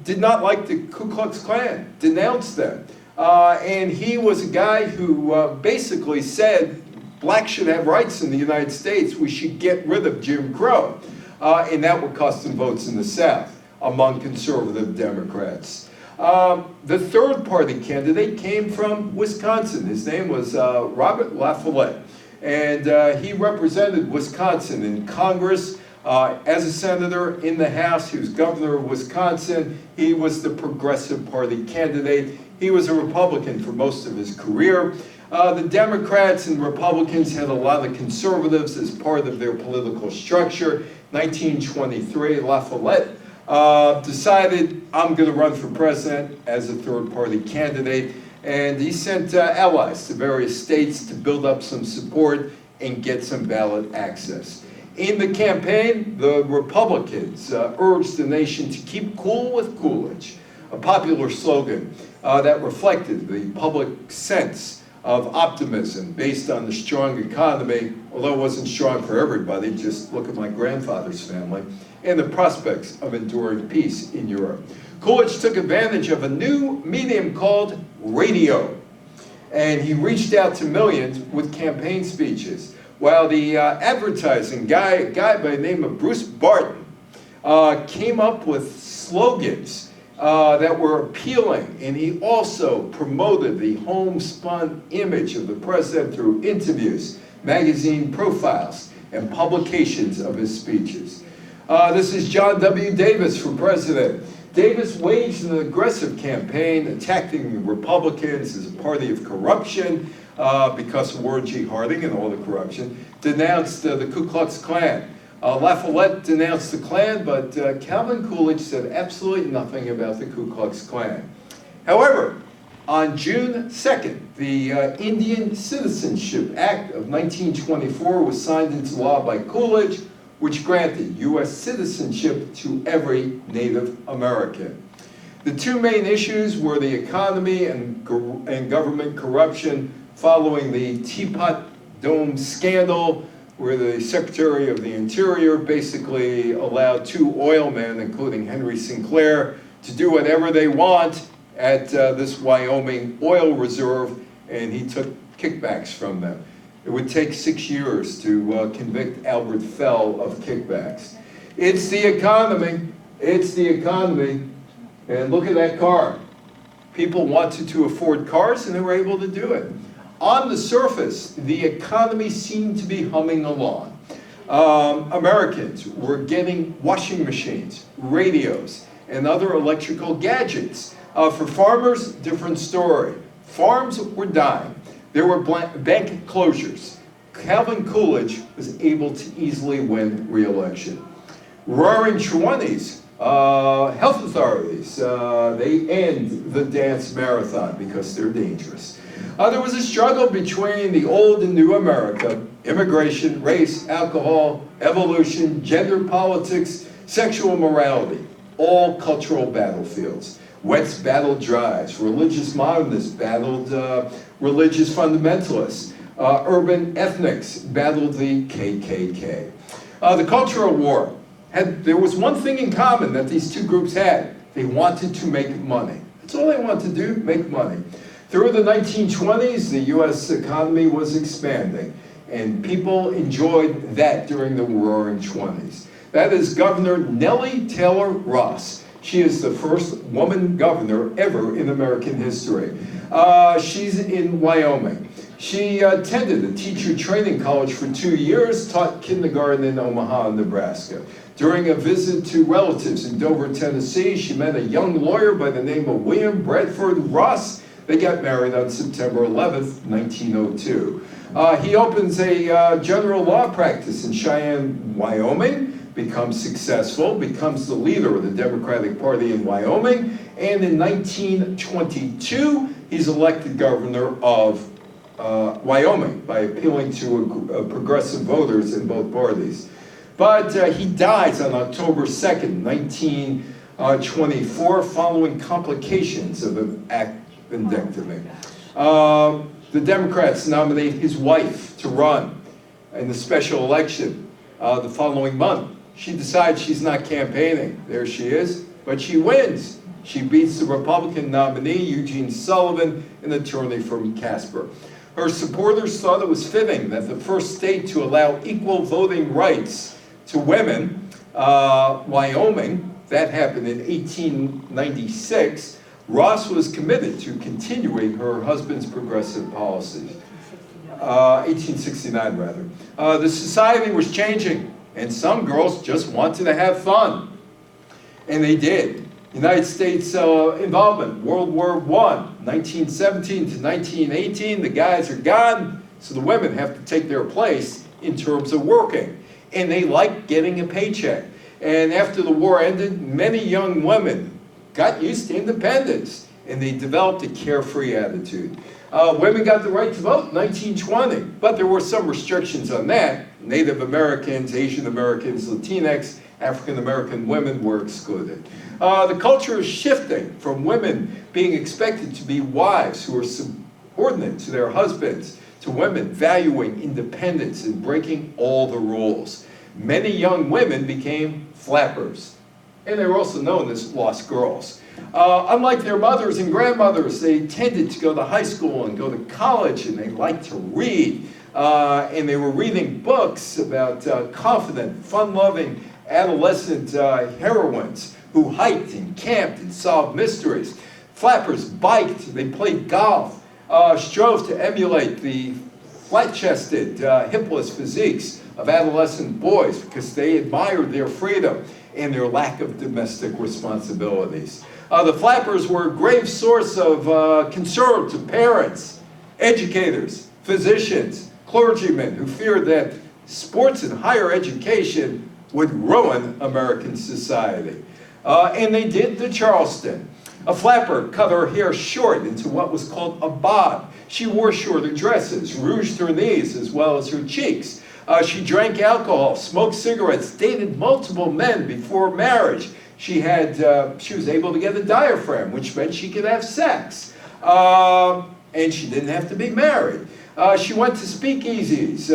did not like the Ku Klux Klan, denounced them. And he was a guy who basically said blacks should have rights in the United States. We should get rid of Jim Crow. And that would cost him votes in the South among conservative Democrats. The third party candidate came from Wisconsin. His name was Robert La Follette. And he represented Wisconsin in Congress. As a senator in the House, he was governor of Wisconsin. He was the Progressive Party candidate. He was a Republican for most of his career. The Democrats and Republicans had a lot of conservatives as part of their political structure. 1923, La Follette decided, I'm going to run for president as a third-party candidate. And he sent allies to various states to build up some support and get some ballot access. In the campaign, the Republicans urged the nation to keep cool with Coolidge, a popular slogan that reflected the public sense of optimism based on the strong economy, although it wasn't strong for everybody, just look at my grandfather's family, and the prospects of enduring peace in Europe. Coolidge took advantage of a new medium called radio, and he reached out to millions with campaign speeches. While the advertising guy, a guy by the name of Bruce Barton, came up with slogans that were appealing, and he also promoted the homespun image of the president through interviews, magazine profiles, and publications of his speeches. This is John W. Davis for president. Davis waged an aggressive campaign attacking Republicans as a party of corruption, because of Warren G. Harding and all the corruption, denounced the Ku Klux Klan. La Follette denounced the Klan, but Calvin Coolidge said absolutely nothing about the Ku Klux Klan. However, on June 2nd, the Indian Citizenship Act of 1924 was signed into law by Coolidge, which granted U.S. citizenship to every Native American. The two main issues were the economy and government corruption following the Teapot Dome scandal, where the Secretary of the Interior basically allowed two oil men, including Henry Sinclair, to do whatever they want at this Wyoming oil reserve, and he took kickbacks from them. It would take 6 years to convict Albert Fell of kickbacks. It's the economy. It's the economy. And look at that car. People wanted to afford cars and they were able to do it. On the surface, the economy seemed to be humming along. Americans were getting washing machines, radios, and other electrical gadgets. For farmers, different story. Farms were dying. There were bank closures. Calvin Coolidge was able to easily win re-election. Roaring 20s, health authorities, they end the dance marathon because they're dangerous. There was a struggle between the old and new America, immigration, race, alcohol, evolution, gender politics, sexual morality, all cultural battlefields. Wets battled dries, religious modernists battled religious fundamentalists, urban ethnics battled the KKK. The Cultural War, there was one thing in common that these two groups had. They wanted to make money. That's all they wanted to do, make money. Through the 1920s, the US economy was expanding, and people enjoyed that during the Roaring 20s. That is Governor Nellie Taylor Ross. She is the first woman governor ever in American history. She's in Wyoming. She attended a teacher training college for 2 years, taught kindergarten in Omaha, Nebraska. During a visit to relatives in Dover, Tennessee, she met a young lawyer by the name of William Bradford Ross. They got married on September 11th, 1902. He opens a general law practice in Cheyenne, Wyoming, becomes successful, becomes the leader of the Democratic Party in Wyoming, and in 1922, he's elected governor of Wyoming by appealing to progressive voters in both parties. But he dies on October 2nd, 1924, following complications of an appendectomy. The Democrats nominate his wife to run in the special election the following month. She decides she's not campaigning. There she is, but she wins. She beats the Republican nominee, Eugene Sullivan, an attorney from Casper. Her supporters thought it was fitting that the first state to allow equal voting rights to women, Wyoming, that happened in 1896, Ross was committed to continuing her husband's progressive policies. 1869 rather. The society was changing, and some girls just wanted to have fun. And they did. United States involvement, World War I, 1917 to 1918, the guys are gone, so the women have to take their place in terms of working. And they like getting a paycheck. And after the war ended, many young women got used to independence, and they developed a carefree attitude. Women got the right to vote in 1920, but there were some restrictions on that. Native Americans, Asian Americans, Latinx, African American women were excluded. The culture is shifting from women being expected to be wives who are subordinate to their husbands, to women valuing independence and breaking all the rules. Many young women became flappers, and they were also known as lost girls. Unlike their mothers and grandmothers, they tended to go to high school and go to college, and they liked to read. And they were reading books about confident, fun-loving adolescent heroines who hiked and camped and solved mysteries. Flappers biked, they played golf, strove to emulate the flat-chested, hipless physiques of adolescent boys because they admired their freedom and their lack of domestic responsibilities. The flappers were a grave source of concern to parents, educators, physicians, clergymen who feared that sports and higher education would ruin American society. And they did to Charleston. A flapper cut her hair short into what was called a bob. She wore shorter dresses, rouged her knees as well as her cheeks. She drank alcohol, smoked cigarettes, dated multiple men before marriage. She was able to get a diaphragm, which meant she could have sex. And she didn't have to be married. She went to speakeasies,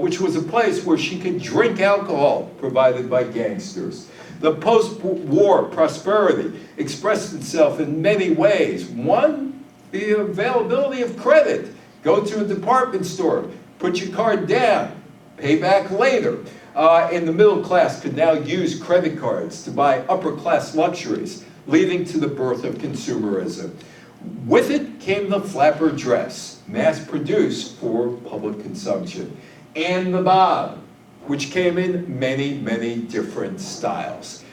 which was a place where she could drink alcohol provided by gangsters. The post-war prosperity expressed itself in many ways. One, the availability of credit. Go to a department store, put your card down, pay back later. And the middle class could now use credit cards to buy upper class luxuries leading to the birth of consumerism. With it came the flapper dress, mass-produced for public consumption, and the bob, which came in many, many different styles.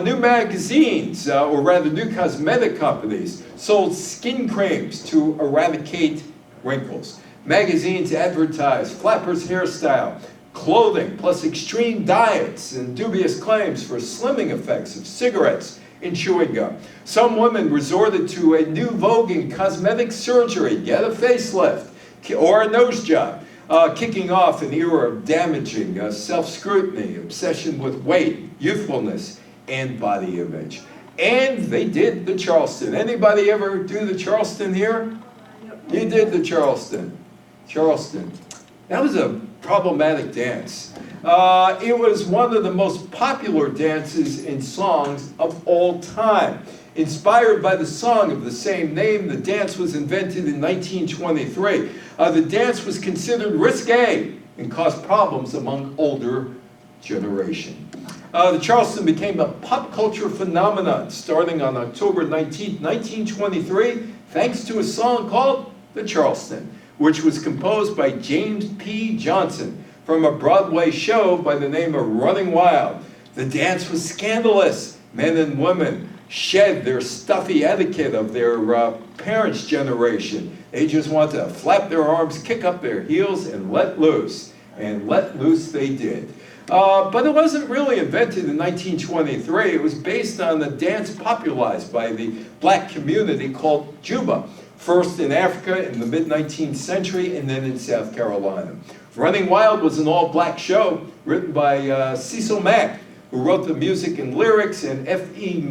New magazines, or rather new cosmetic companies, sold skin creams to eradicate wrinkles. Magazines advertised flappers' hairstyle, clothing, plus extreme diets and dubious claims for slimming effects of cigarettes and chewing gum. Some women resorted to a new voguing cosmetic surgery, get a facelift, or a nose job, kicking off an era of damaging self-scrutiny, obsession with weight, youthfulness, and body image. And they did the Charleston. Anybody ever do the Charleston here? You did the Charleston. Charleston. That was a problematic dance. It was one of the most popular dances and songs of all time. Inspired by the song of the same name, the dance was invented in 1923. The dance was considered risque and caused problems among older generation. The Charleston became a pop culture phenomenon starting on October 19, 1923, thanks to a song called The Charleston, which was composed by James P. Johnson from a Broadway show by the name of Running Wild. The dance was scandalous. Men and women shed their stuffy etiquette of their parents' generation. They just want to flap their arms, kick up their heels, and let loose. And let loose they did. But it wasn't really invented in 1923. It was based on a dance popularized by the black community called Juba, first in Africa in the mid-19th century and then in South Carolina. Running Wild was an all-black show written by Cecil Mack, who wrote the music and lyrics, and F.E.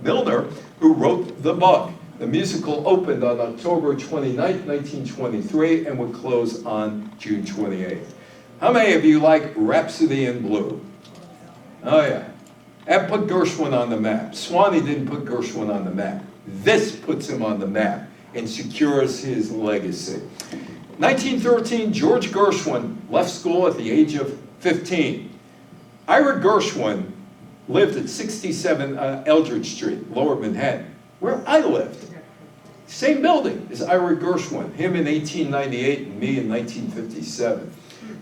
Milner, who wrote the book. The musical opened on October 29, 1923, and would close on June 28th. How many of you like Rhapsody in Blue? Oh yeah. That put Gershwin on the map. Swanee didn't put Gershwin on the map. This puts him on the map and secures his legacy. 1913, George Gershwin left school at the age of 15. Ira Gershwin lived at 67 Eldridge Street, Lower Manhattan, where I lived. Same building as Ira Gershwin, him in 1898 and me in 1957.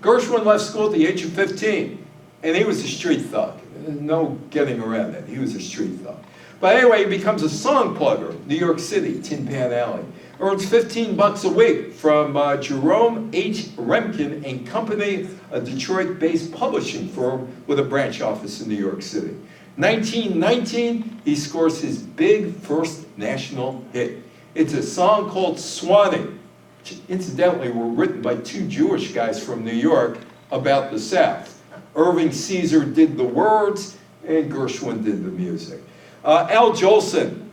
Gershwin left school at the age of 15, and he was a street thug. No getting around that. He was a street thug. But anyway, he becomes a song plugger, New York City, Tin Pan Alley. Earns $15 a week from Jerome H. Remkin and Company, a Detroit-based publishing firm with a branch office in New York City. 1919, he scores his big first national hit. It's a song called Swanee, which incidentally were written by two Jewish guys from New York about the South. Irving Caesar did the words, and Gershwin did the music. Al Jolson,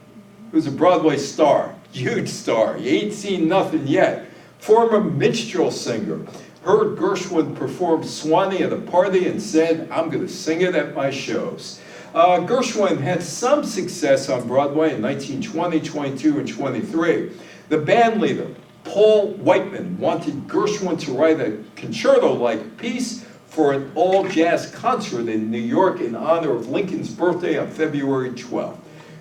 who's a Broadway star, huge star, you ain't seen nothing yet. Former minstrel singer, heard Gershwin perform Swanee at a party and said, I'm gonna sing it at my shows. Gershwin had some success on Broadway in 1920, 22, and 23. The band leader, Paul Whiteman, wanted Gershwin to write a concerto-like piece for an all-jazz concert in New York in honor of Lincoln's birthday on February 12th.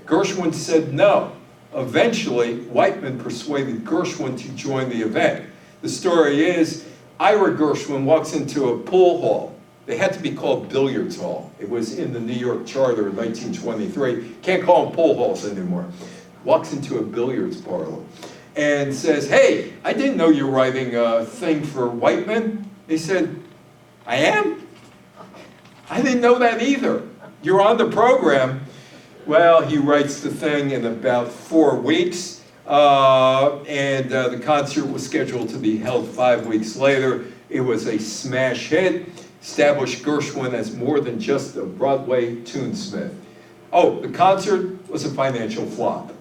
Gershwin said no. Eventually, Whiteman persuaded Gershwin to join the event. The story is, Ira Gershwin walks into a pool hall. They had to be called billiards hall. It was in the New York Charter in 1923. Can't call them pool halls anymore. Walks into a billiards parlor and says, hey, I didn't know you're writing a thing for Whiteman. He said, I am? I didn't know that either. You're on the program. Well, he writes the thing in about 4 weeks, and the concert was scheduled to be held 5 weeks later. It was a smash hit, established Gershwin as more than just a Broadway tunesmith. Oh, the concert was a financial flop.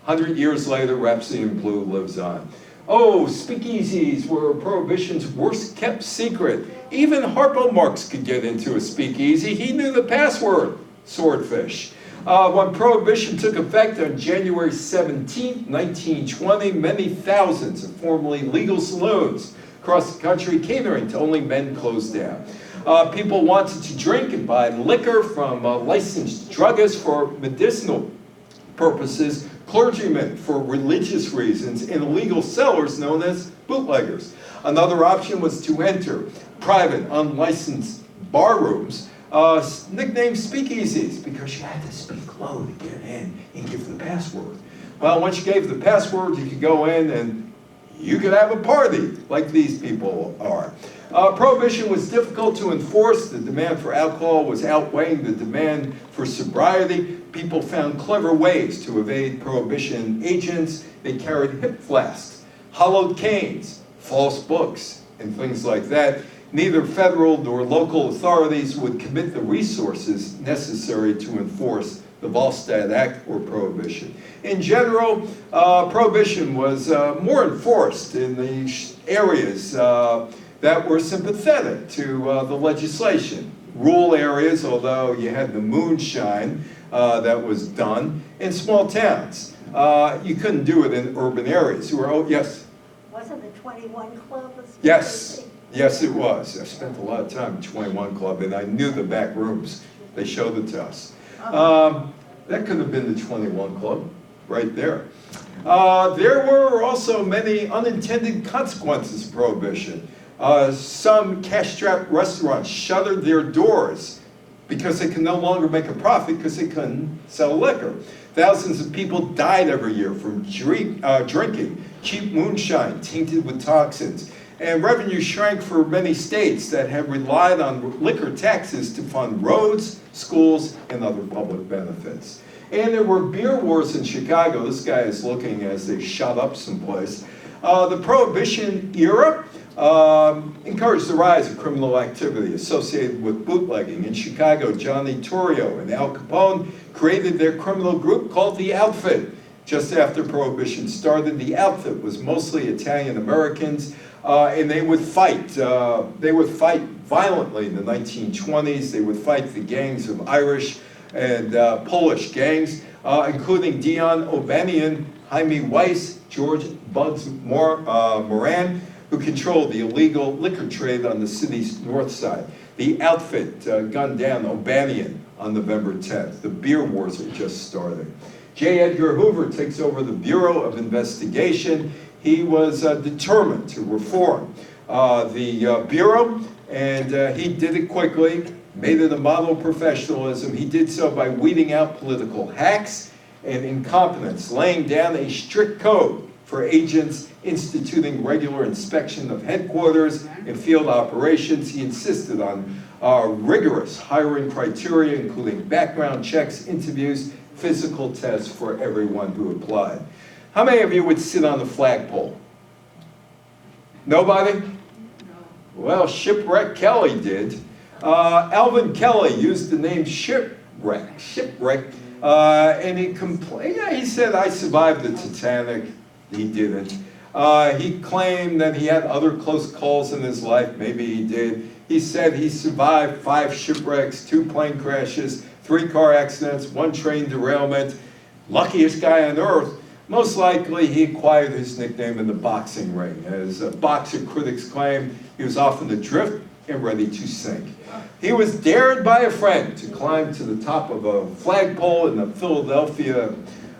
100 years later, Rhapsody in Blue lives on. Oh, speakeasies were Prohibition's worst kept secret. Even Harpo Marx could get into a speakeasy. He knew the password, swordfish. When Prohibition took effect on January 17, 1920, many thousands of formerly legal saloons across the country catering to only men closed down. People wanted to drink and buy liquor from licensed druggists for medicinal purposes, clergymen for religious reasons, and illegal sellers known as bootleggers. Another option was to enter private, unlicensed bar rooms, nicknamed speakeasies, because you had to speak low to get in and give the password. Well, once you gave the password, you could go in and you could have a party like these people are. Prohibition was difficult to enforce. The demand for alcohol was outweighing the demand for sobriety. People found clever ways to evade prohibition agents. They carried hip flasks, hollowed canes, false books, and things like that. Neither federal nor local authorities would commit the resources necessary to enforce the Volstead Act or prohibition. In general, prohibition was more enforced in the areas that were sympathetic to the legislation. Rural areas, although you had the moonshine that was done, in small towns. You couldn't do it in urban areas. Yes? Wasn't the 21 Club? Yes. Yes, it was. I spent a lot of time at 21 Club, and I knew the back rooms. They showed it to us. That could have been the 21 Club, right there. There were also many unintended consequences of prohibition. Some cash-strapped restaurants shuttered their doors because they could no longer make a profit because they couldn't sell liquor. Thousands of people died every year from drinking cheap moonshine tainted with toxins. And revenue shrank for many states that had relied on liquor taxes to fund roads, schools, and other public benefits. And there were beer wars in Chicago. This guy is looking as they shot up someplace. The Prohibition era encouraged the rise of criminal activity associated with bootlegging. In Chicago, Johnny Torrio and Al Capone created their criminal group called the Outfit. Just after Prohibition started, the Outfit was mostly Italian Americans, and they would fight. They would fight violently in the 1920s. They would fight the gangs of Irish and Polish gangs, including Dion O'Banion, Jaime Weiss, George Bugs Moran, who controlled the illegal liquor trade on the city's north side. The Outfit gunned down O'Banion on November 10th. The beer wars are just starting. J. Edgar Hoover takes over the Bureau of Investigation. He was determined to reform the Bureau, and he did it quickly, made it a model of professionalism. He did so by weeding out political hacks and incompetence, laying down a strict code for agents, instituting regular inspection of headquarters and field operations. He insisted on rigorous hiring criteria, including background checks, interviews, physical tests for everyone who applied. How many of you would sit on the flagpole? Nobody? No. Well, Shipwreck Kelly did. Alvin Kelly used the name Shipwreck, and he complained. Yeah, he said, "I survived the Titanic." He didn't. He claimed that he had other close calls in his life. Maybe he did. He said he survived 5 shipwrecks, 2 plane crashes, 3 car accidents, 1 train derailment. Luckiest guy on earth. Most likely he acquired his nickname in the boxing ring. As boxer critics claim, he was often adrift and ready to sink. He was dared by a friend to climb to the top of a flagpole in the Philadelphia,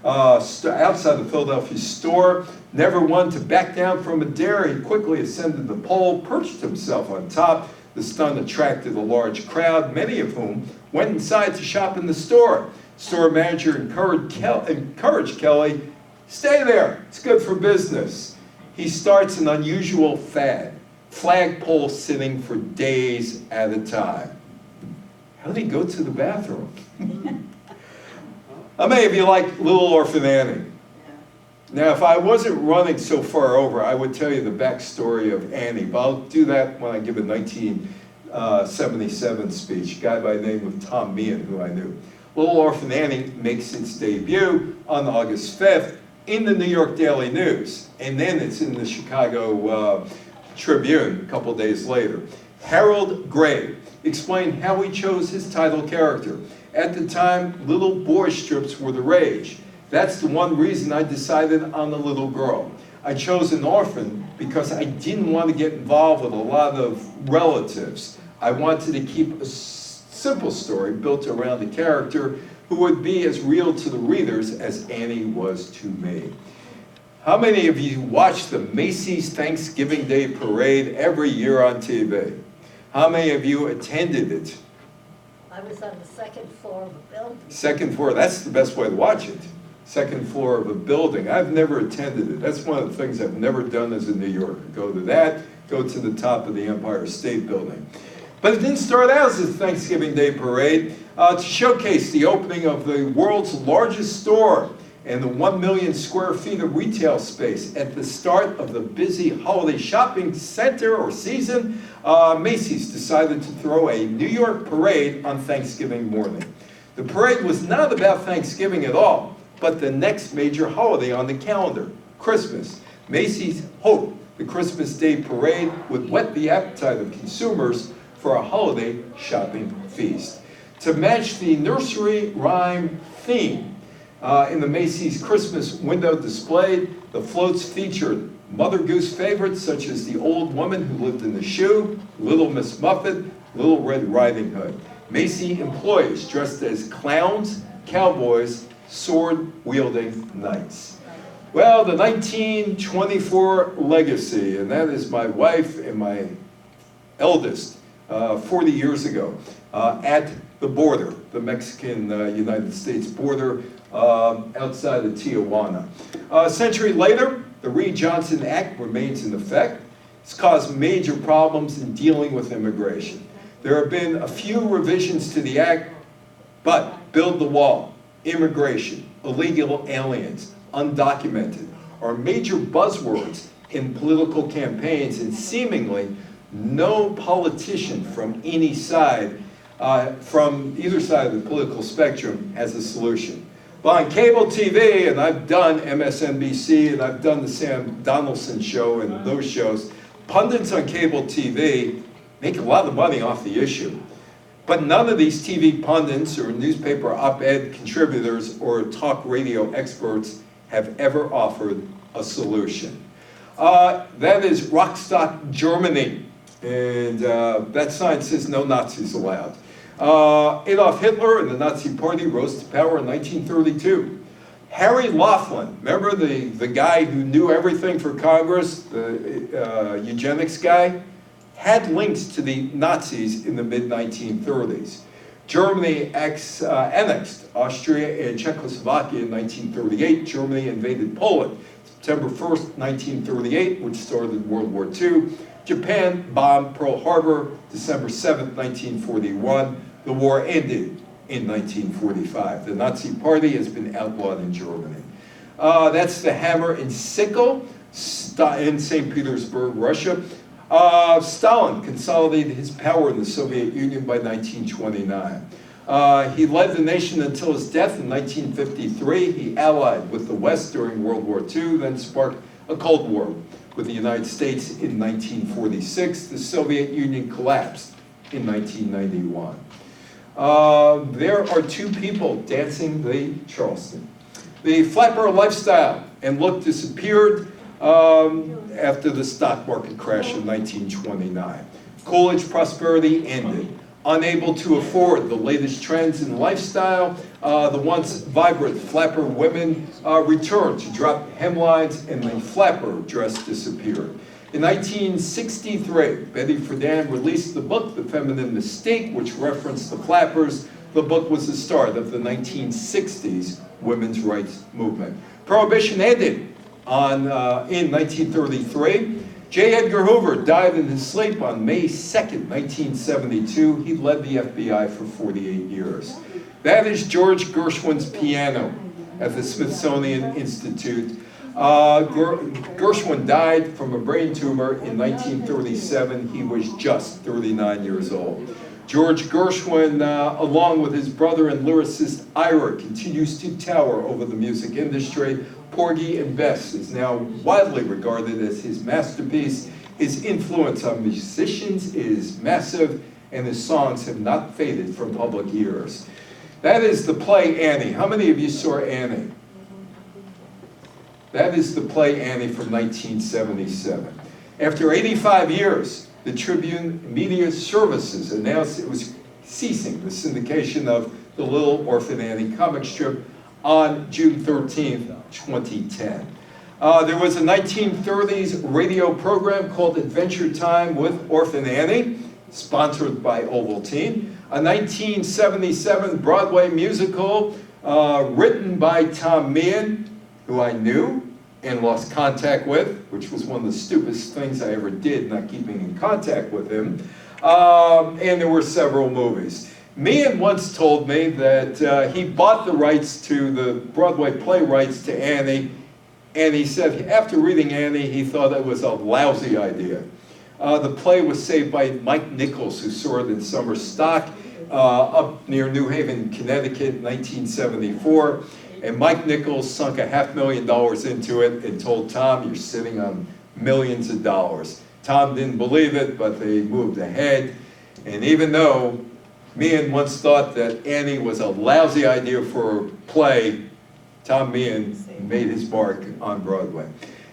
outside the Philadelphia store. Never one to back down from a dare, he quickly ascended the pole, perched himself on top. The stunt attracted a large crowd, many of whom went inside to shop in the store. Store manager encouraged Kelly, "Stay there, it's good for business." He starts an unusual fad, flagpole sitting for days at a time. How did he go to the bathroom? How many of you like Little Orphan Annie? Now, if I wasn't running so far over, I would tell you the backstory of Annie, but I'll do that when I give a 1977 speech, a guy by the name of Tom Meehan, who I knew. Little Orphan Annie makes its debut on August 5th in the New York Daily News, and then it's in the Chicago Tribune a couple days later. Harold Gray explained how he chose his title character. At the time, little boy strips were the rage. That's the one reason I decided on a little girl. I chose an orphan because I didn't want to get involved with a lot of relatives. I wanted to keep a simple story built around a character who would be as real to the readers as Annie was to me. How many of you watch the Macy's Thanksgiving Day Parade every year on TV? How many of you attended it? I was on the second floor of a building. Second floor, that's the best way to watch it. Second floor of a building. I've never attended it. That's one of the things I've never done as a New Yorker. Go to that, go to the top of the Empire State Building. But it didn't start out as a Thanksgiving Day parade to showcase the opening of the world's largest store and the 1 million square feet of retail space. At the start of the busy holiday shopping center or season, Macy's decided to throw a New York parade on Thanksgiving morning. The parade was not about Thanksgiving at all, but the next major holiday on the calendar, Christmas. Macy's hoped the Christmas Day parade would whet the appetite of consumers for a holiday shopping feast. To match the nursery rhyme theme in the Macy's Christmas window display, the floats featured Mother Goose favorites such as the Old Woman Who Lived in the Shoe, Little Miss Muffet, Little Red Riding Hood. Macy employees dressed as clowns, cowboys, sword-wielding knights. Well, the 1924 legacy, and that is my wife and my eldest, 40 years ago, at the border, the Mexican-United States border, outside of Tijuana. A century later, the Reed-Johnson Act remains in effect. It's caused major problems in dealing with immigration. There have been a few revisions to the act, but build the wall, immigration, illegal aliens, undocumented are major buzzwords in political campaigns, and seemingly no politician from any side, from either side of the political spectrum has a solution. But on cable TV, and I've done MSNBC, and I've done the Sam Donaldson show and those shows, pundits on cable TV make a lot of money off the issue. But none of these TV pundits or newspaper op-ed contributors or talk radio experts have ever offered a solution. That is Rostock, Germany. And that sign says no Nazis allowed. Adolf Hitler and the Nazi Party rose to power in 1932. Harry Laughlin, remember the guy who knew everything for Congress, the eugenics guy, had links to the Nazis in the mid-1930s. Germany annexed Austria and Czechoslovakia in 1938. Germany invaded Poland September 1st, 1938, which started World War II. Japan bombed Pearl Harbor December 7th, 1941. The war ended in 1945. The Nazi Party has been outlawed in Germany. That's the hammer and sickle in St. Petersburg, Russia. Stalin consolidated his power in the Soviet Union by 1929. He led the nation until his death in 1953. He allied with the West during World War II, then sparked a Cold War with the United States in 1946. The Soviet Union collapsed in 1991. There are two people dancing the Charleston. The flapper lifestyle and look disappeared after the stock market crash in 1929. Coolidge prosperity ended. Unable to afford the latest trends in lifestyle, the once vibrant flapper women returned to drop hemlines, and the flapper dress disappeared. In 1963, Betty Friedan released the book, The Feminine Mystique, which referenced the flappers. The book was the start of the 1960s women's rights movement. Prohibition ended in 1933. J. Edgar Hoover died in his sleep on May 2nd, 1972. He led the FBI for 48 years. That is George Gershwin's piano at the Smithsonian Institute. Gershwin died from a brain tumor in 1937. He was just 39 years old. George Gershwin, along with his brother and lyricist Ira, continues to tower over the music industry. Porgy and Bess is now widely regarded as his masterpiece. His influence on musicians is massive, and his songs have not faded from public ears. That is the play Annie. How many of you saw Annie? That is the play Annie from 1977. After 85 years, the Tribune Media Services announced it was ceasing the syndication of the Little Orphan Annie comic strip on June 13th, 2010. There was a 1930s radio program called Adventure Time with Orphan Annie, sponsored by Ovaltine. A 1977 Broadway musical written by Tom Meehan, who I knew and lost contact with, which was one of the stupidest things I ever did, not keeping in contact with him. And there were several movies. Meehan once told me that he bought the rights to the Broadway play rights to Annie, and he said after reading Annie, he thought it was a lousy idea. The play was saved by Mike Nichols, who saw it in summer stock up near New Haven, Connecticut in 1974. And Mike Nichols sunk $500,000 into it and told Tom, "You're sitting on millions of dollars." Tom didn't believe it, but they moved ahead. And even though Meehan once thought that Annie was a lousy idea for a play, Tom Meehan made his mark on Broadway.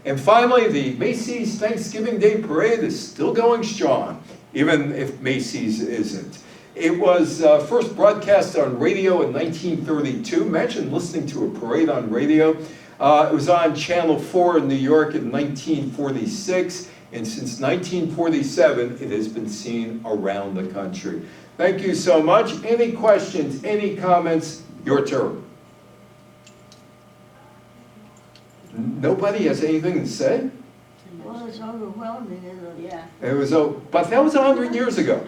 And finally, the Macy's Thanksgiving Day Parade is still going strong, even if Macy's isn't. It was first broadcast on radio in 1932. Imagine listening to a parade on radio. It was on Channel 4 in New York in 1946, and since 1947, it has been seen around the country. Thank you so much. Any questions, any comments? Your turn. Nobody has anything to say? Well, it's overwhelming, isn't it? Yeah. It was, but that was 100 years ago.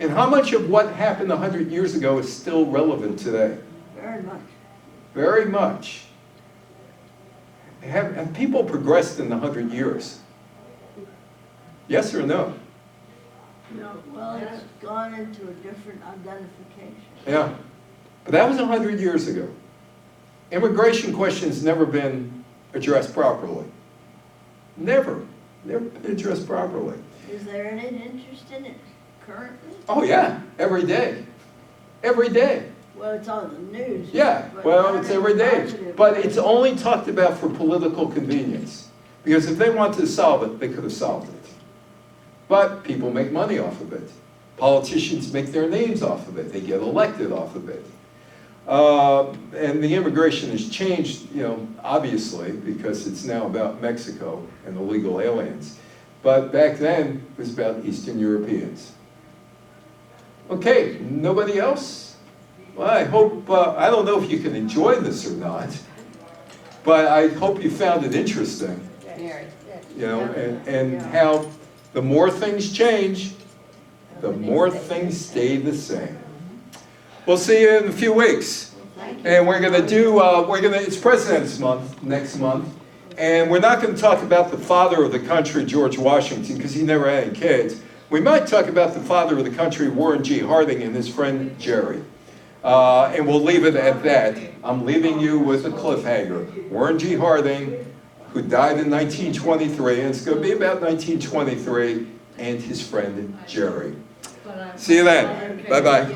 And how much of what happened 100 years ago is still relevant today? Very much. Very much. Have people progressed in the 100 years? Yes or no? No, well, it's gone into a different identification. Yeah. But that was 100 years ago. Immigration questions never been addressed properly. Never been addressed properly. Is there any interest in it currently? Oh yeah, every day. Every day. Well, it's on the news. Yeah, but well, not it's in every day. positive But way. it's only talked about for political convenience. Because if they wanted to solve it, they could have solved it. But people make money off of it. Politicians make their names off of it. They get elected off of it. And the immigration has changed, obviously, because it's now about Mexico and illegal aliens. But back then, it was about Eastern Europeans. Okay, nobody else? Well, I hope, I don't know if you can enjoy this or not, but I hope you found it interesting. Very. And how the more things change, the more things stay the same. We'll see you in a few weeks. And we're going to do, it's President's Month next month. And we're not going to talk about the father of the country, George Washington, because he never had any kids. We might talk about the father of the country, Warren G. Harding, and his friend Jerry. And we'll leave it at that. I'm leaving you with a cliffhanger. Warren G. Harding, who died in 1923, and it's going to be about 1923, and his friend Jerry. See you then. Bye-bye.